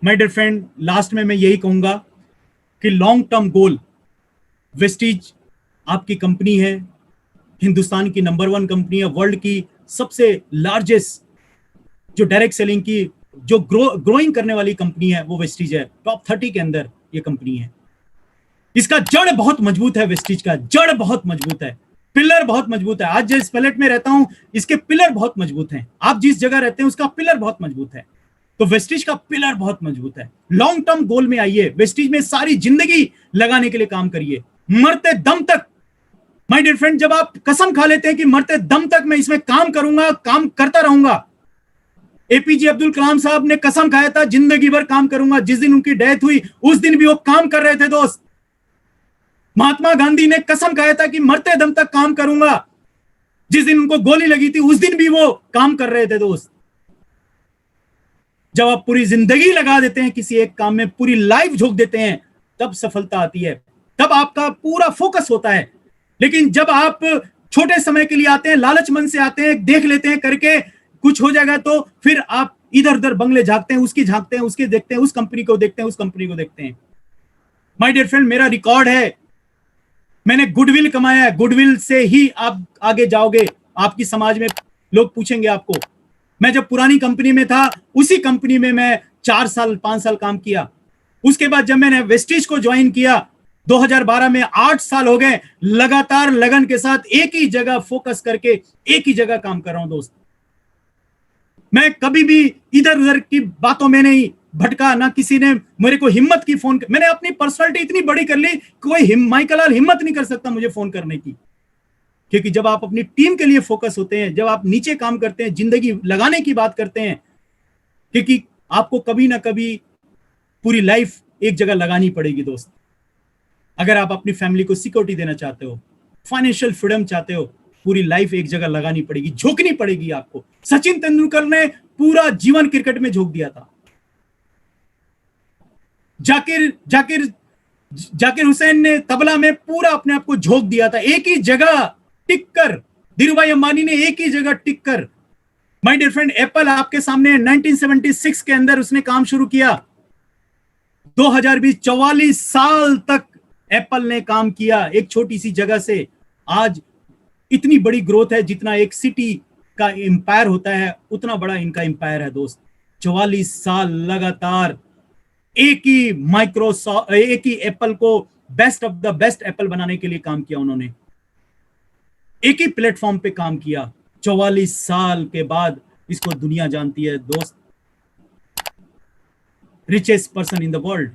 माय डियर फ्रेंड, लास्ट में मैं यही कहूंगा कि लॉन्ग टर्म गोल, वेस्टीज आपकी कंपनी है, हिंदुस्तान की नंबर 1 कंपनी है, वर्ल्ड की सबसे लार्जेस्ट जो डायरेक्ट सेलिंग की, जो ग्रोइंग करने वाली कंपनी है वो वेस्टीज है। टॉप 30 के अंदर ये कंपनी है। इसका जड़ बहुत मजबूत है, वेस्टीज का जड़ बहुत मजबूत है, पिलर बहुत मजबूत है। आज जिस पैलेट में रहता हूं, इसके पिलर बहुत मजबूत हैं। आप जिस जगह रहते हैं उसका पिलर बहुत मजबूत है। तो वेस्टिज का पिलर बहुत मजबूत है। लॉन्ग टर्म गोल में आइए, वेस्टिज में सारी जिंदगी लगाने के लिए काम करिए, मरते दम तक। माय डियर फ्रेंड, जब आप कसम खा लेते हैं कि मरते दम तक मैं इसमें काम करूंगा, काम करता रहूंगा। एपीजे अब्दुल कलाम साहब ने कसम खाया था जिंदगी भर काम करूंगा। जिस दिन उनकी डेथ हुई उस दिन भी वो काम कर रहे थे दोस्त। महात्मा गांधी ने कसम खाया था कि मरते दम तक काम करूंगा। जिस दिन उनको गोली लगी थी उस दिन भी वो काम कर रहे थे दोस्त। जब आप पूरी जिंदगी लगा देते हैं किसी एक काम में, पूरी लाइफ झोंक देते हैं, तब सफलता आती है, तब आपका पूरा फोकस होता है। लेकिन जब आप छोटे समय के लिए आते हैं, लालच मन से आते हैं, देख लेते हैं करके कुछ हो जाएगा, तो फिर आप इधर उधर बंगले झांकते हैं, उसकी झांकते हैं, उसके देखते हैं, उस कंपनी को देखते हैं, उस कंपनी को देखते हैं। माय डियर फ्रेंड, मेरा रिकॉर्ड है, मैंने गुडविल कमाया है, गुडविल से ही आप आगे जाओगे। आपकी समाज में लोग पूछेंगे आपको। मैं जब पुरानी कंपनी में था, उसी कंपनी में मैं 4 साल 5 साल काम किया। उसके बाद जब मैंने वेस्टिज को ज्वाइन किया 2012 में, 8 साल हो गए लगातार लगन के साथ एक ही जगह फोकस करके एक ही जगह काम कर रहा हूं दोस्त। मैं कभी भी इधर उधर की बातों में नहीं भटका, ना किसी ने मेरे को हिम्मत की फोन। मैंने अपनी पर्सनालिटी इतनी बड़ी कर ली, कोई माइकल हिम्मत नहीं कर सकता मुझे फोन करने की। क्योंकि जब आप अपनी टीम के लिए फोकस होते हैं, जब आप नीचे काम करते हैं, जिंदगी लगाने की बात करते हैं, क्योंकि आपको कभी ना कभी पूरी लाइफ एक जगह लगानी पड़ेगी दोस्त। अगर आप अपनी फैमिली को सिक्योरिटी देना चाहते हो, फाइनेंशियल फ्रीडम चाहते हो, पूरी लाइफ एक जगह लगानी पड़ेगी, झोंकनी पड़ेगी आपको। सचिन तेंदुलकर ने पूरा जीवन क्रिकेट में झोंक दिया था। जाकिर हुसैन ने तबला में पूरा अपने आप को झोंक दिया था, एक ही जगह टिक कर। धीरूभाई अंबानी ने एक ही जगह टिक कर। माय डियर फ्रेंड, एप्पल आपके सामने 1976 के अंदर उसने काम शुरू किया। 2020 44 साल तक एप्पल ने काम किया एक छोटी सी जगह से। आज इतनी बड़ी ग्रोथ है, जितना एक सिटी का एम्पायर होता है उतना बड़ा इनका एम्पायर है दोस्त। 44 साल लगातार एक ही माइक्रोसॉफ्ट, एक ही एप्पल को best of the best Apple बनाने के लिए काम किया उन्होंने। एक ही प्लेटफॉर्म पे काम किया। 44 साल के बाद इसको दुनिया जानती है दोस्त, richest person in the world.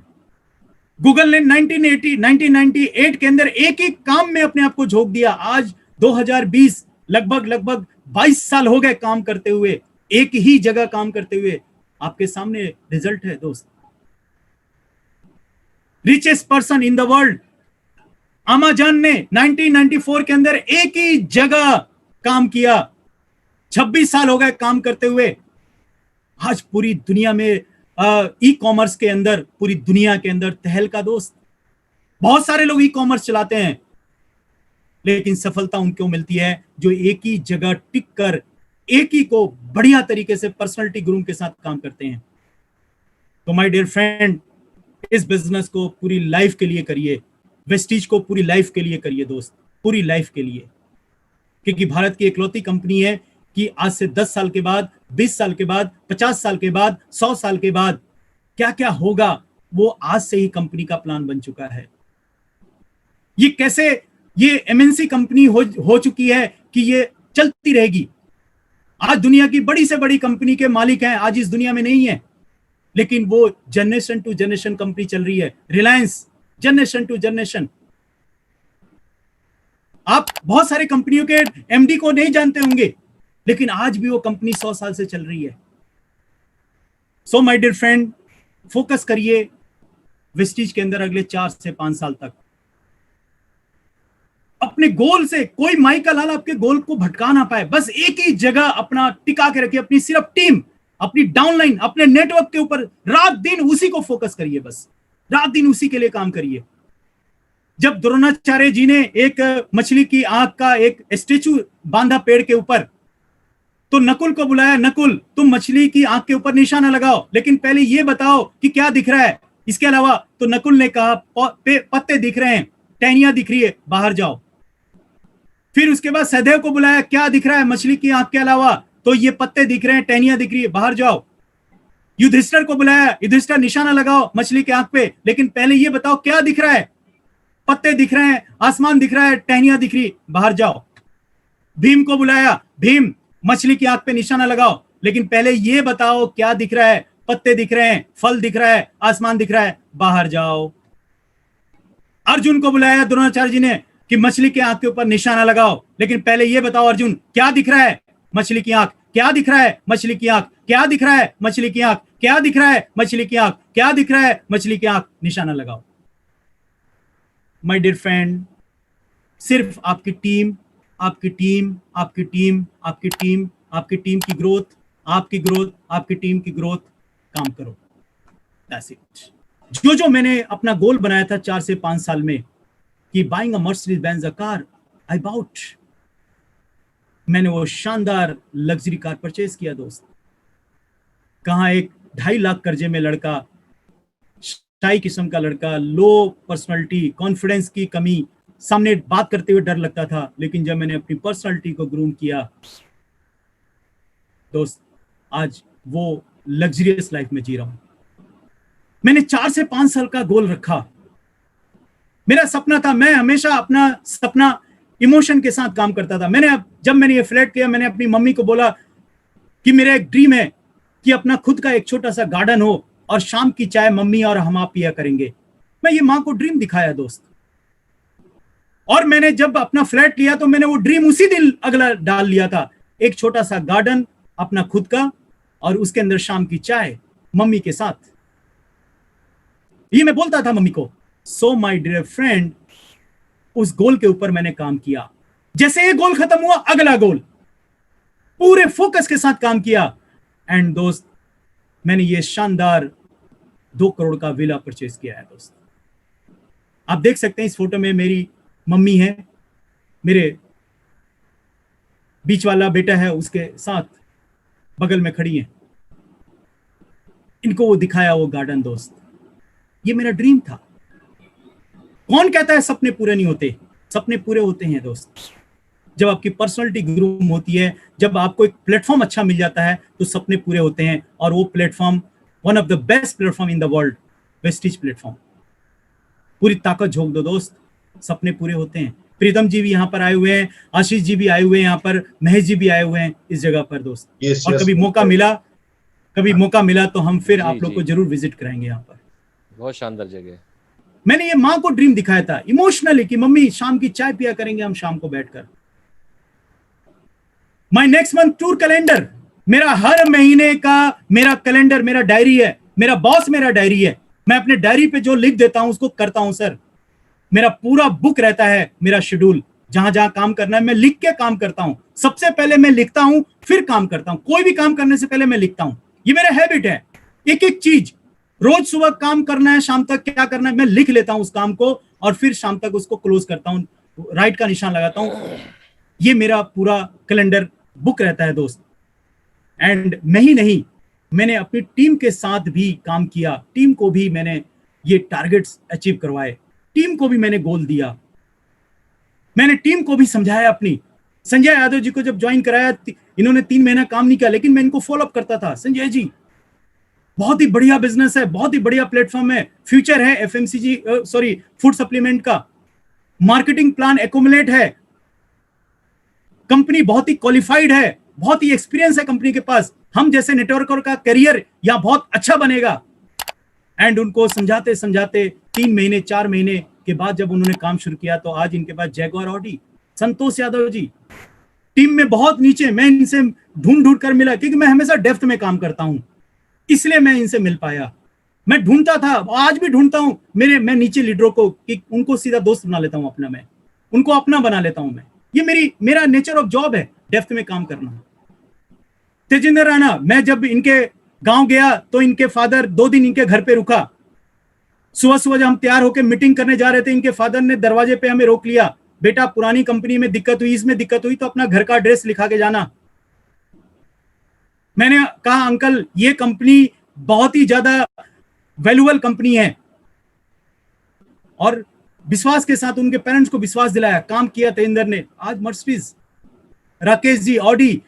Google ने 1998 के अंदर एक ही काम में अपने आप को झोंक दिया। आज 2020 लगभग 22 साल हो गए काम करते हुए, एक ही जगह काम करते हुए। आपके सामने रिजल्ट है दोस्त। Richest person in the world Amazon ने 1994 के अंदर एक ही जगह काम किया। 26 साल हो गए काम करते हुए। आज पूरी दुनिया में ई कॉमर्स के अंदर, पूरी दुनिया के अंदर तहलका दोस्त। बहुत सारे लोग ई कॉमर्स चलाते हैं, लेकिन सफलता उनको मिलती है जो एक ही जगह टिक कर एक ही को बढ़िया तरीके से पर्सनालिटी ग्रूम के साथ काम करते हैं। तो माय डियर फ्रेंड, इस बिजनेस को पूरी लाइफ के लिए करिए, वेस्टिज को पूरी लाइफ के लिए करिए दोस्त, पूरी लाइफ के लिए। क्योंकि भारत की इकलौती कंपनी है कि आज से 10 साल के बाद, 20 साल के बाद, 50 साल के बाद, 100 साल के बाद क्या क्या होगा, वो आज से ही कंपनी का प्लान बन चुका है। ये कैसे, ये एमएनसी कंपनी हो चुकी है कि ये चलती रहेगी। आज दुनिया की बड़ी से बड़ी कंपनी के मालिक हैं, आज इस दुनिया में नहीं है, लेकिन वो जनरेशन टू जनरेशन कंपनी चल रही है। Reliance generation to generation. आप बहुत सारे कंपनियों के एमडी को नहीं जानते होंगे, लेकिन आज भी वो कंपनी 100 साल से चल रही है। So my dear friend, focus करिए वेस्टिज के अंदर अगले 4 से 5 साल तक। अपने गोल से कोई माइकल हाल आपके गोल को भटका ना पाए। बस एक ही जगह अपना टिका के रखिए, अपनी सिर्फ टीम, अपनी डाउनलाइन, अपने नेटवर्क के ऊपर रात दिन उसी को फोकस करिए। बस रात दिन उसी के लिए काम करिए। जब द्रोणाचार्य जी ने एक मछली की आंख का एक स्टेचू बांधा पेड़ के ऊपर, तो नकुल को बुलाया, नकुल तुम मछली की आंख के ऊपर निशाना लगाओ, लेकिन पहले ये बताओ कि क्या दिख रहा है इसके अलावा। तो नकुल ने कहा पत्ते दिख रहे हैं, टहनियां दिख रही है, बाहर जाओ। फिर उसके बाद सहदेव को बुलाया, क्या दिख रहा है मछली की आंख के अलावा। तो ये पत्ते दिख रहे हैं, टहनियां दिख रही है, बाहर जाओ। युधिष्ठिर को बुलाया, युधिष्ठिर निशाना लगाओ मछली की आंख पे, लेकिन पहले ये बताओ क्या दिख रहा है। पत्ते दिख रहे हैं, आसमान दिख रहा है, टहनियां दिख रही, बाहर जाओ। भीम को बुलाया, भीम मछली की आंख पे निशाना लगाओ, लेकिन पहले ये बताओ क्या दिख रहा है। पत्ते दिख रहे हैं, फल दिख रहा है, आसमान दिख रहा है, बाहर जाओ। अर्जुन को बुलाया द्रोणाचार्य जी ने कि मछली की आंख के ऊपर निशाना लगाओ, लेकिन पहले यह बताओ अर्जुन, क्या दिख रहा है? मछली की आंख। क्या दिख रहा है? मछली की आंख। क्या दिख रहा है? मछली की आंख। क्या दिख रहा है? मछली की आंख। क्या दिख रहा है? मछली की आंख। निशाना लगाओ। माय डियर फ्रेंड, सिर्फ आपकी टीम, आपकी टीम, आपकी टीम, आपकी टीम, आपकी टीम की ग्रोथ, आपकी ग्रोथ, आपकी टीम की ग्रोथ, काम करो। That's it. जो मैंने अपना गोल बनाया था 4 से 5 साल में कि buying a Mercedes Benz a car, I bought. मैंने वो शानदार लग्जरी कार परचेज किया दोस्त। कहां एक 2.5 लाख कर्जे में लड़का, शाही किस्म का लड़का, लो पर्सनालिटी, कॉन्फिडेंस की कमी, सामने बात करते हुए डर लगता था, लेकिन जब मैंने अपनी पर्सनालिटी को ग्रूम किया दोस्त, आज वो लग्जरियस लाइफ में जी रहा हूं। मैंने 4 से 5 साल का गोल रखा। मेरा सपना था, मैं हमेशा अपना सपना इमोशन के साथ काम करता था। जब मैंने ये फ्लैट लिया, मैंने अपनी मम्मी को बोला कि मेरा एक ड्रीम है कि अपना खुद का एक छोटा सा गार्डन हो और शाम की चाय मम्मी और हम आप पिया करेंगे। मैं ये मां को ड्रीम दिखाया दोस्त। और मैंने जब अपना फ्लैट लिया तो मैंने वो ड्रीम उसी दिन अगला डाल लिया था, एक छोटा सा गार्डन अपना खुद का, और उसके अंदर शाम की चाय मम्मी के साथ। ये मैं बोलता था मम्मी को। सो माय डियर फ्रेंड, उस गोल के ऊपर मैंने काम किया। जैसे ये गोल खत्म हुआ, अगला गोल, पूरे फोकस के साथ काम किया। एंड दोस्त, मैंने ये शानदार 2 करोड़ का विला परचेज किया है दोस्त। आप देख सकते हैं इस फोटो में मेरी मम्मी है, मेरे बीच वाला बेटा है उसके साथ बगल में खड़ी है। इनको वो दिखाया वो गार्डन दोस्त। ये मेरा ड्रीम था। कौन कहता है सपने पूरे नहीं होते? सपने पूरे होते हैं दोस्त। जब आपकी पर्सनालिटी ग्रूम होती है, जब आपको एक प्लेटफॉर्म अच्छा मिल जाता है, तो सपने पूरे होते हैं। और वो platform one of the best platform in the world, Vestige platform. पूरी ताकत झोंक दो दोस्त, सपने पूरे होते हैं। प्रीतम जी भी यहाँ पर आए हुए हैं, आशीष जी भी आए हुए हैं यहाँ पर, महेश जी भी आए हुए हैं इस जगह पर दोस्त। और कभी मौका मिला तो हम फिर आप लोग को जरूर विजिट कराएंगे यहाँ पर। बहुत शानदार जगह। मैंने ये माँ को ड्रीम दिखाया था इमोशनली कि मम्मी शाम की चाय पिया करेंगे हम शाम को बैठकर। My next month tour calendar, मेरा हर महीने का मेरा कैलेंडर, मेरा डायरी है। मेरा बॉस मेरा डायरी है। मैं अपने डायरी पे जो लिख देता हूं उसको करता हूं सर। मेरा पूरा बुक रहता है, मेरा शेड्यूल, जहां जहां काम करना है मैं लिख के काम करता हूं। सबसे पहले मैं लिखता हूं, फिर काम करता हूं। कोई भी काम करने से पहले मैं लिखता हूं। ये मेरा हैबिट है। एक एक चीज, रोज सुबह काम करना है, शाम तक क्या करना है, मैं लिख लेता हूं उस काम को, और फिर शाम तक उसको क्लोज करता हूं, राइट का निशान लगाता हूं। ये मेरा पूरा कैलेंडर बुक रहता है दोस्त। एंड मैं ही नहीं, मैंने अपनी टीम के साथ भी काम किया। टीम को भी मैंने ये टारगेट्स अचीव करवाए। टीम को भी मैंने गोल दिया। मैंने टीम को भी समझाया अपनी। संजय यादव जी को जब ज्वाइन कराया, इन्होंने 3 महीना काम नहीं किया, लेकिन मैं इनको फॉलोअप करता था। संजय जी, बहुत ही बढ़िया बिजनेस है, बहुत ही बढ़िया प्लेटफॉर्म है, फ्यूचर है एफएमसीजी, सॉरी फूड सप्लीमेंट का, मार्केटिंग प्लान एक्यूमुलेट है, कंपनी बहुत ही क्वालिफाइड है, बहुत ही एक्सपीरियंस है कंपनी के पास, हम जैसे नेटवर्कर का करियर यहाँ बहुत अच्छा बनेगा। एंड उनको समझाते समझाते 3 महीने 4 महीने के बाद जब उन्होंने काम शुरू किया, तो आज इनके पास Jaguar Audi. Santosh Yadav ji team में बहुत नीचे, मैं इनसे ढूंढ कर मिला, क्योंकि मैं हमेशा डेप्थ में काम करता हूं, इसलिए मैं इनसे मिल पाया। मैं ढूंढता था, आज भी ढूंढता हूं मैं नीचे लीडरों को, कि उनको सीधा दोस्त बना लेता हूं अपना, मैं उनको अपना बना लेता हूं। मैं ये मेरा नेचर ऑफ जॉब है, डेप्थ में काम करना। तेजिंदर राणा, मैं जब इनके गांव गया तो इनके फादर 2 दिन इनके घर पे रुका। सुबह सुबह जब हम तैयार होकर मीटिंग करने जा रहे थे, इनके फादर ने दरवाजे पे हमें रोक लिया। बेटा, पुरानी कंपनी में दिक्कत हुई, इसमें दिक्कत हुई तो अपना घर का एड्रेस लिखा के जाना। मैंने कहा, अंकल ये कंपनी बहुत ही ज्यादा वैल्यूएबल कंपनी है, और विश्वास के साथ उनके पेरेंट्स को विश्वास दिलाया, काम किया तेजिंदर ने। आज मर्सिडीज, राकेश जी ऑडी,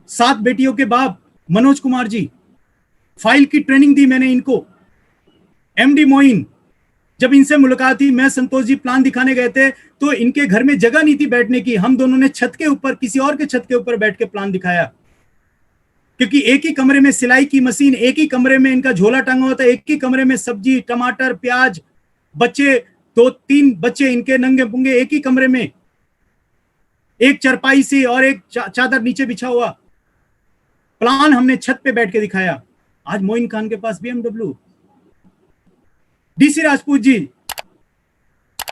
7 बेटियों के बाप मनोज कुमार जी, फाइल की ट्रेनिंग दी मैंने इनको। एमडी मोइन, जब इनसे मुलाकात थी, मैं संतोष जी प्लान दिखाने गए थे, तो इनके घर में जगह नहीं थी बैठने की, हम दोनों ने छत के ऊपर, किसी और के छत के ऊपर बैठ के प्लान दिखाया, क्योंकि एक ही कमरे में सिलाई की मशीन, एक ही कमरे में इनका झोला टंगा होता है, एक ही कमरे में सब्जी, टमाटर, प्याज, बच्चे, 2-3 बच्चे इनके नंगे पुंगे एक ही कमरे में, एक चरपाई सी और एक चादर नीचे बिछा हुआ। प्लान हमने छत पे बैठ के दिखाया। आज मोइन खान के पास BMW। डीसी राजपूत जी,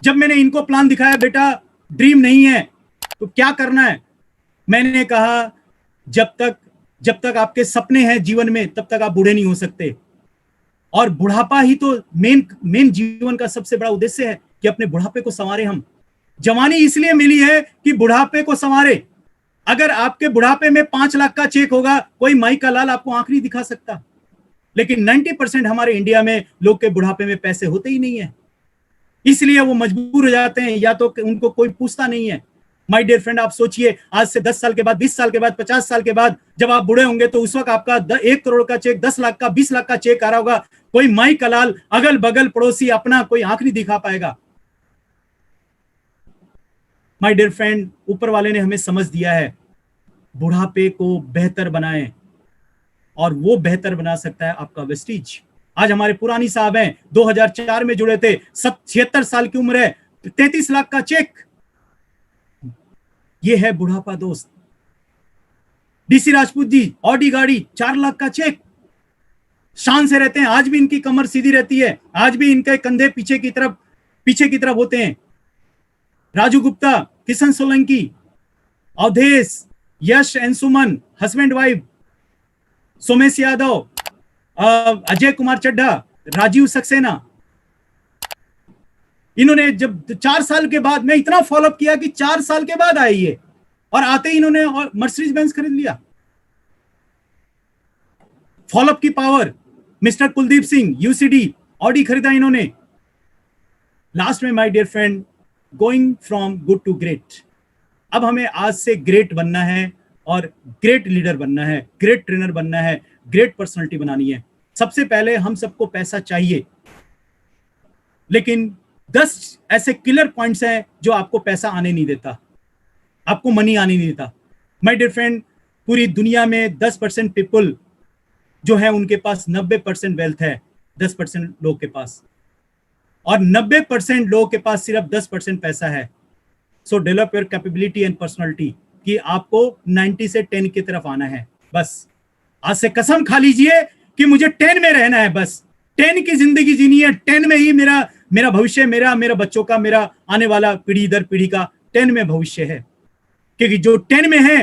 जब मैंने इनको प्लान दिखाया, बेटा ड्रीम नहीं है तो क्या करना है, मैंने कहा जब तक आपके सपने हैं जीवन में, तब तक आप बूढ़े नहीं हो सकते। और बुढ़ापा ही तो मेन जीवन का सबसे बड़ा उद्देश्य है कि अपने बुढ़ापे को संवारे हम। जवानी इसलिए मिली है कि बुढ़ापे को संवारे। अगर आपके बुढ़ापे में 5 लाख का चेक होगा, कोई माई का लाल आपको आंख नहीं दिखा सकता। लेकिन 90% हमारे इंडिया में लोग के बुढ़ापे में पैसे होते ही नहीं है, इसलिए वो मजबूर हो जाते हैं, या तो उनको कोई पूछता नहीं है। माय डियर फ्रेंड, आप सोचिए, आज से 10 साल के बाद, 20 साल के बाद, 50 साल के बाद जब आप बूढ़े होंगे तो उस वक्त आपका 1 करोड़ का चेक, 10 लाख का, 20 लाख का चेक आ रहा होगा, कोई माई का लाल, अगल बगल पड़ोसी अपना कोई आंख नहीं दिखा पाएगा। माय डियर फ्रेंड, ऊपर वाले ने हमें समझ दिया है, बुढ़ापे को बेहतर बनाएं, और वो बेहतर बना सकता है आपका वेस्टीज। आज हमारे पुरानी साहब हैं, 2004 में जुड़े थे, 76 साल की उम्र है, 33 लाख का चेक। ये है बुढ़ापा दोस्त। डीसी राजपूत जी, ऑडी गाड़ी, 4 लाख का चेक, शान से रहते हैं। आज भी इनकी कमर सीधी रहती है, आज भी इनके कंधे पीछे की तरफ होते हैं। Raju Gupta, Kishan Solanki, Awadhesh, Yash and Suman, husband wife, Somesh Yadav, Ajay Kumar Chadha, Rajiv Saxena, इन्होंने जब 4 साल के बाद, मैं इतना फॉलोअप किया कि 4 साल के बाद आए ये, और आते ही इन्होंने मर्सिडीज बेंज खरीद लिया। फॉलोअप की power. Mister Kuldeep Singh, UCD, Audi खरीदा इन्होंने। लास्ट में my dear friend, going from good to great. अब हमें आज से ग्रेट बनना है, और ग्रेट लीडर बनना है, ग्रेट ट्रेनर बनना है, ग्रेट पर्सनालिटी बनानी है। सबसे पहले हम सबको पैसा चाहिए, लेकिन 10 ऐसे किलर पॉइंट्स हैं जो आपको पैसा आने नहीं देता, आपको मनी आने नहीं देता। माय डियर फ्रेंड, पूरी दुनिया में 10% पीपल जो है उनके पास 90% वेल्थ है, 10% लोग के पास, और 90% लोगों के पास सिर्फ 10% पैसा है। सो develop your capability and personality, कि आपको 90 से 10 की तरफ आना है। बस आज से कसम खा लीजिए कि मुझे 10 में रहना है, बस 10 की जिंदगी जीनी है। 10 में ही मेरा भविष्य, मेरा बच्चों का, मेरा आने वाला पीढ़ी दर पीढ़ी का 10 में भविष्य है। क्योंकि जो 10 में है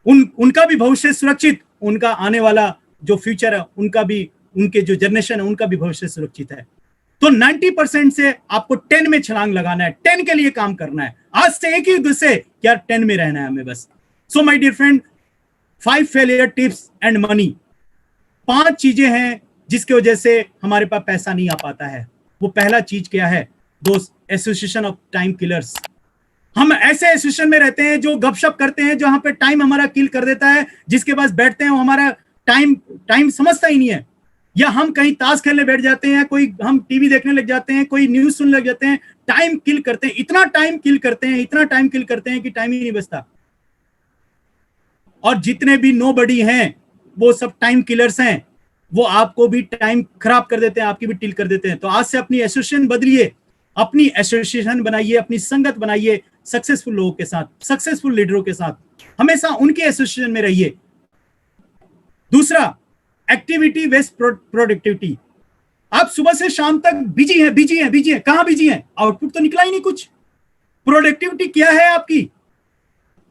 उनका भी भविष्य सुरक्षित, उनका आने वाला जो फ्यूचर है उनका भी, उनके जो जनरेशन है उनका भी भविष्य सुरक्षित है। तो 90% से आपको 10 में छलांग लगाना है, 10 के लिए काम करना है। आज से एक ही उद्देश्य है कि यार 10 में रहना है हमें बस। So my dear friend, 5 failure tips and money, 5 चीजें हैं जिसकी वजह से हमारे पास पैसा नहीं आ पाता है। वो पहला चीज क्या है दोस्त? Association of time killers. हम ऐसे एसोसिएशन में रहते हैं जो गपशप करते हैं, जहां पे टाइम हमारा किल कर देता है, जिसके पास बैठते हैं वो हमारा टाइम समझता ही नहीं है। या हम कहीं ताश खेलने बैठ जाते हैं, कोई हम टीवी देखने लग जाते हैं, कोई न्यूज सुनने लग जाते हैं, टाइम किल करते हैं, इतना टाइम किल करते हैं कि टाइम ही नहीं बचता। और जितने भी नोबडी हैं वो सब टाइम किलर्स हैं, वो आपको भी टाइम खराब कर देते हैं, आपकी भी टिल कर देते हैं। तो आज से अपनी एसोसिएशन बदलिए, अपनी एसोसिएशन बनाइए, अपनी संगत बनाइए सक्सेसफुल लोगों के साथ, सक्सेसफुल लीडरों के साथ, हमेशा उनके एसोसिएशन में रहिए। दूसरा, एक्टिविटी बेस्ड प्रोडक्टिविटी। आप सुबह से शाम तक बिजी हैं, कहां बिजी हैं? आउटपुट तो निकला ही नहीं कुछ। प्रोडक्टिविटी क्या है आपकी?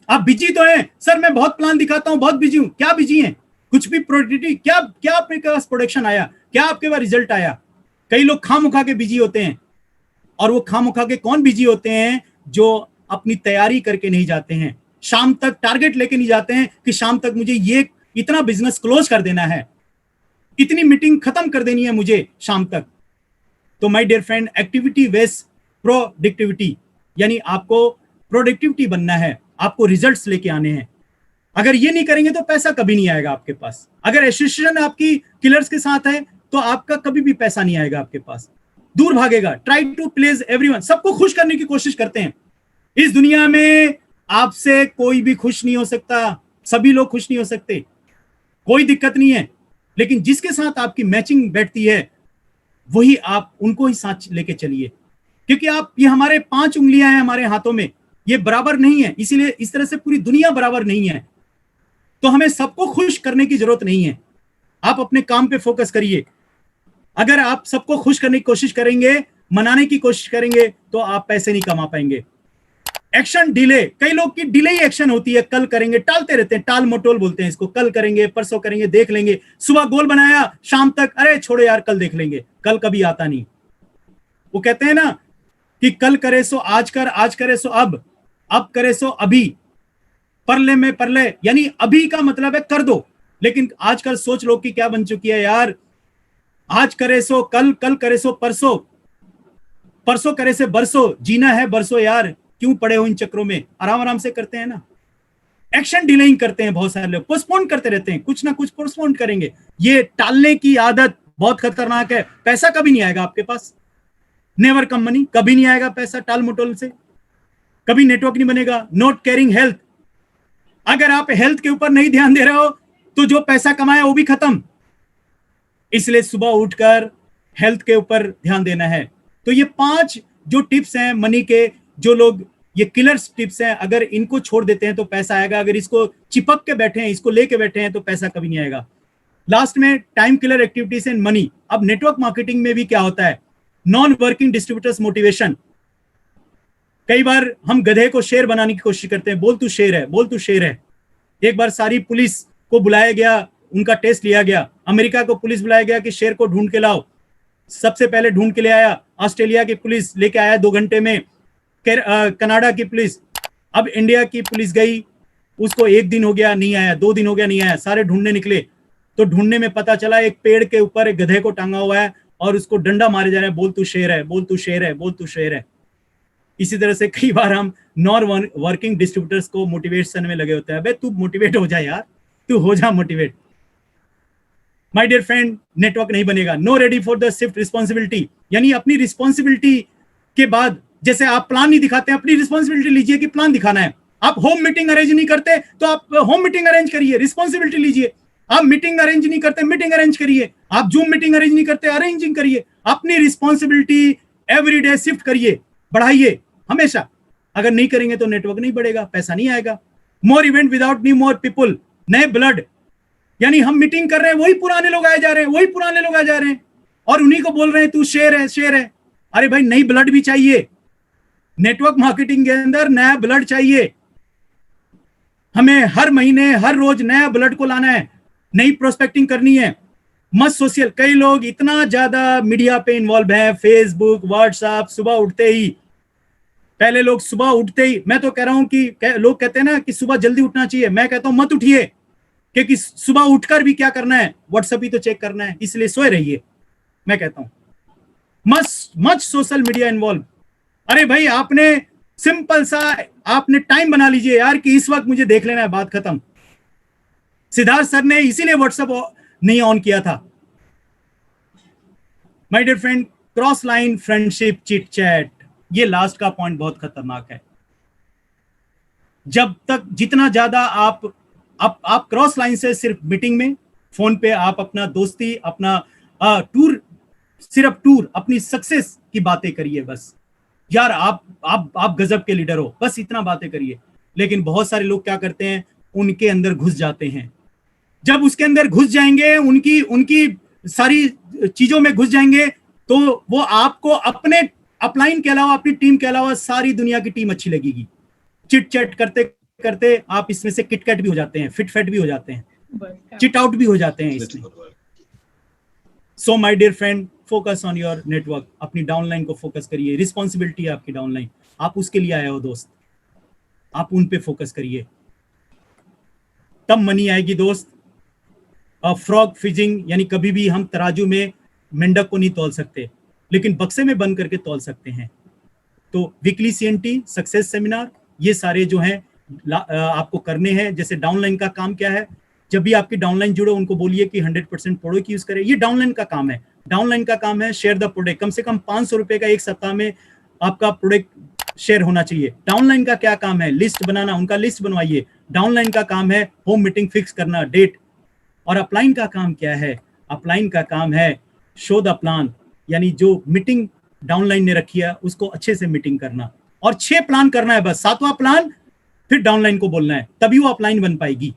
आप बिजी तो हैं, सर मैं बहुत प्लान दिखाता हूं, बहुत बिजी हूं। क्या बिजी हैं? कुछ भी प्रोडक्टिविटी, क्या आपके पास प्रोडक्शन आया? क्या आपके पास रिजल्ट आया? कई लोग खाम के बिजी होते हैं, और वो खाम के कौन बिजी होते हैं? जो अपनी तैयारी करके नहीं जाते हैं, शाम तक टारगेट लेके नहीं जाते हैं कि शाम तक मुझे ये इतना बिजनेस क्लोज कर देना है, इतनी मीटिंग खत्म कर देनी है मुझे शाम तक। तो my dear friend, activity based productivity, यानी आपको प्रोडक्टिविटी बनना है, आपको रिजल्ट्स लेके आने हैं। अगर ये नहीं करेंगे तो पैसा कभी नहीं आएगा आपके पास। अगर एसोसिएशन आपकी किलर्स के साथ है तो आपका कभी भी पैसा नहीं आएगा आपके पास, दूर भागेगा। ट्राई टू प्लीज एवरीवन, सबको खुश करने की कोशिश करते हैं। इस दुनिया में आपसे कोई भी खुश नहीं हो सकता, सभी लोग खुश नहीं हो सकते। कोई दिक्कत नहीं है, लेकिन जिसके साथ आपकी मैचिंग बैठती है वही आप उनको ही साथ लेके चलिए, क्योंकि आप ये हमारे 5 उंगलियां हैं हमारे हाथों में, ये बराबर नहीं है, इसीलिए इस तरह से पूरी दुनिया बराबर नहीं है। तो हमें सबको खुश करने की जरूरत नहीं है, आप अपने काम पे फोकस करिए। अगर आप सबको खुश करने की कोशिश करेंगे, मनाने की कोशिश करेंगे, तो आप पैसे नहीं कमा पाएंगे। एक्शन डिले, कई लोग की डिले ही एक्शन होती है, कल करेंगे, टालते रहते हैं, टाल मटोल बोलते हैं इसको, कल करेंगे, परसों करेंगे, देख लेंगे, सुबह गोल बनाया, शाम तक अरे छोड़ो यार कल देख लेंगे, कल कभी आता नहीं। वो कहते हैं ना कि कल करे सो आज कर, आज करे सो अब करे सो अभी, परले में परले, यानी अभी का मतलब है कर दो, लेकिन आजकल सोच लो कि क्या बन चुकी है यार, आज करे सो कल, कल करे सो परसों, परसों करे से बरसों, जीना है बरसों यार, क्यों पड़े हो इन चक्रों में, आराम आराम से करते हैं ना। एक्शन डिलेइंग करते हैं बहुत सारे लोग, पोस्टपोन करते रहते हैं, कुछ ना कुछ पोस्टपोन करेंगे। ये टालने की आदत बहुत खतरनाक है, पैसा कभी नहीं आएगा आपके पास, नेवर कम मनी, कभी नहीं आएगा पैसा टाल मटोल से, कभी नेटवर्क नहीं बनेगा। नॉट केयरिंग हेल्थ, अगर आप हेल्थ के ऊपर नहीं ध्यान दे रहे हो तो जो पैसा कमाया वो भी खत्म। इसलिए सुबह उठकर हेल्थ के ऊपर ध्यान देना है। तो ये 5 जो टिप्स हैं मनी के, जो लोग ये किलर्स टिप्स हैं, अगर इनको छोड़ देते हैं तो पैसा आएगा, अगर इसको चिपक के बैठे हैं, इसको लेके बैठे हैं तो पैसा कभी नहीं आएगा। लास्ट में time killer activities and money. अब नेटवर्क मार्केटिंग में भी क्या होता है, नॉन वर्किंग डिस्ट्रीब्यूटर्स मोटिवेशन। कई बार हम गधे को शेर बनाने की कोशिश करते हैं, बोल तू शेर है, बोल तू शेर है। एक बार सारी पुलिस को बुलाया गया, उनका टेस्ट लिया गया, अमेरिका को पुलिस बुलाया गया कि शेर को ढूंढ के लाओ, सबसे पहले ढूंढ के ले आया, ऑस्ट्रेलिया की पुलिस लेके आया 2 घंटे में, कनाडा की पुलिस, अब इंडिया की पुलिस गई, उसको 1 दिन हो गया नहीं आया, 2 दिन हो गया नहीं आया, सारे ढूंढने निकले, तो ढूंढने में पता चला एक पेड़ के ऊपर एक गधे को टांगा हुआ है और उसको डंडा मारे जा रहा है, बोल तू शेर है, बोल तू शेर है, बोल तू शेर है। इसी तरह से कई बार हम नॉन वर्किंग डिस्ट्रीब्यूटर्स को मोटिवेशन में लगे होते हैं, अबे तू मोटिवेट हो जा यार, तू हो जा motivate. My dear friend, network नहीं बनेगा। No ready for the shift responsibility, यानी अपनी रिस्पॉन्सिबिलिटी के बाद, जैसे आप प्लान नहीं दिखाते, अपनी रिस्पॉन्सिबिलिटी लीजिए कि प्लान दिखाना है। आप होम मीटिंग अरेंज नहीं करते तो आप होम मीटिंग अरेंज करिए, रिस्पॉन्सिबिलिटी लीजिए। आप मीटिंग अरेंज नहीं करते, मीटिंग अरेंज करिए। आप जूम मीटिंग अरेंज नहीं करते, अरेंजिंग करिए। अपनी रिस्पॉन्सिबिलिटी एवरीडे शिफ्ट करिए, बढ़ाइए हमेशा। अगर नहीं करेंगे तो नेटवर्क नहीं बढ़ेगा, पैसा नहीं आएगा। मोर इवेंट विदाउट न्यू मोर पीपुल, नए ब्लड, यानी हम मीटिंग कर रहे हैं, वही पुराने लोग आए जा रहे हैं, वही पुराने लोग आए जा रहे हैं, और उन्हीं को बोल रहे हैं तू शेर है, शेर है। अरे भाई, नई ब्लड भी चाहिए। नेटवर्क मार्केटिंग के अंदर नया ब्लड चाहिए। हमें हर महीने, हर रोज नया ब्लड को लाना है, नई प्रोस्पेक्टिंग करनी है। मस्त सोशल, कई लोग इतना ज्यादा मीडिया पे इन्वॉल्व है, फेसबुक, व्हाट्सएप, सुबह उठते ही, पहले लोग सुबह उठते ही, मैं तो कह रहा हूं कि लोग कहते हैं ना कि सुबह जल्दी उठना चाहिए, मैं कहता हूं मत उठिए, क्योंकि सुबह उठकर भी क्या करना है, व्हाट्सएप ही तो चेक करना है, इसलिए सोए रहिए। मैं कहता हूं मच सोशल मीडिया इन्वॉल्व। अरे भाई, आपने सिंपल सा आपने टाइम बना लीजिए यार कि इस वक्त मुझे देख लेना है, बात खत्म। सिद्धार्थ सर ने इसीलिए व्हाट्सएप नहीं ऑन किया था। My dear friend, cross line friendship chit chat, ये लास्ट का पॉइंट बहुत खतरनाक है। जब तक जितना ज्यादा आप क्रॉस लाइन से, सिर्फ मीटिंग में, फोन पे आप अपना दोस्ती, अपना टूर, सिर्फ टूर, अपनी सक्सेस की बातें करिए बस। यार आप गजब के लीडर हो, बस इतना बातें करिए। लेकिन बहुत सारे लोग क्या करते हैं, उनके अंदर घुस जाते हैं। जब उसके अंदर घुस जाएंगे, उनकी सारी चीजों में घुस जाएंगे, तो वो आपको अपने अपलाइन के अलावा, अपनी टीम के अलावा सारी दुनिया की टीम अच्छी लगेगी। चिट चैट करते करते आप इसमें से किटकैट भी हो जाते हैं, फिट फैट भी हो जाते हैं, चिट आउट भी हो जाते हैं इसमें। So my dear friend, focus on your network, अपनी डाउनलाइन को फोकस करिए। रिस्पॉन्सिबिलिटी है आपकी डाउनलाइन, आप उसके लिए आए हो दोस्त, आप उन पे फोकस करिए, तब मनी आएगी दोस्त। फ्रॉग फिजिंग, यानी कभी भी हम तराजू में मेंढक को नहीं तौल सकते, लेकिन बक्से में बंद करके तौल सकते हैं। तो वीकली CNT, सक्सेस सेमिनार, ये सारे जो हैं आपको करने हैं। जैसे डाउनलाइन का काम क्या है, जब भी आपकी डाउनलाइन जुड़ो, उनको बोलिए कि 100% प्रोडक्ट यूज करें। ये डाउनलाइन का काम है। डाउनलाइन का काम है शेयर द प्रोडक्ट। कम से कम 500 रुपए का एक सप्ताह में आपका प्रोडक्ट शेयर होना चाहिए। डाउनलाइन का क्या काम है, लिस्ट बनाना, उनका लिस्ट बनवाइए। डाउनलाइन का काम है होम मीटिंग फिक्स करना, डेट, और अपलाइन का काम क्या है? अपलाइन का काम है शो द प्लान, यानी जो मीटिंग डाउनलाइन ने रखी है उसको अच्छे से मीटिंग करना, और 6 प्लान करना है बस, 7वां प्लान फिर डाउनलाइन को बोलना है, तभी वो अपलाइन बन पाएगी।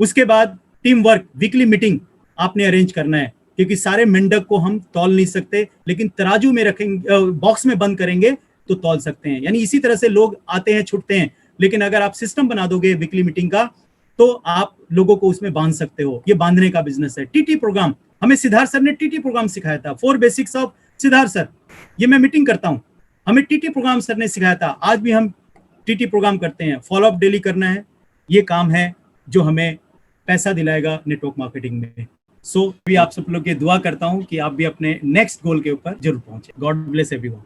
उसके बाद टीम वर्क, वीकली मीटिंग आपने अरेंज करना है, क्योंकि सारे मेंढक को हम तौल नहीं सकते, लेकिन तराजू में रखेंगे, बॉक्स में बंद करेंगे तो तौल सकते हैं। यानी इसी तरह से लोग आते हैं छुटते हैं, लेकिन अगर आप सिस्टम बना दोगे वीकली मीटिंग का तो आप लोगों को उसमें बांध सकते हो। ये बांधने का बिजनेस है। टीटी प्रोग्राम, हमें सिद्धार्थ सर ने टीटी प्रोग्राम सिखाया था, 4 बेसिक्स ऑफ सिद्धार्थ सर। ये मैं मीटिंग करता हूं, हमें टीटी प्रोग्राम सर ने सिखाया था, आज भी हम टीटी प्रोग्राम करते हैं। फॉलो अप डेली करना है, ये काम है जो हमें पैसा दिलाएगा नेटवर्क मार्केटिंग में। सो भी आप सब लोग की दुआ करता हूं कि आप भी अपने नेक्स्ट गोल के ऊपर जरूर पहुंचे। God bless everyone.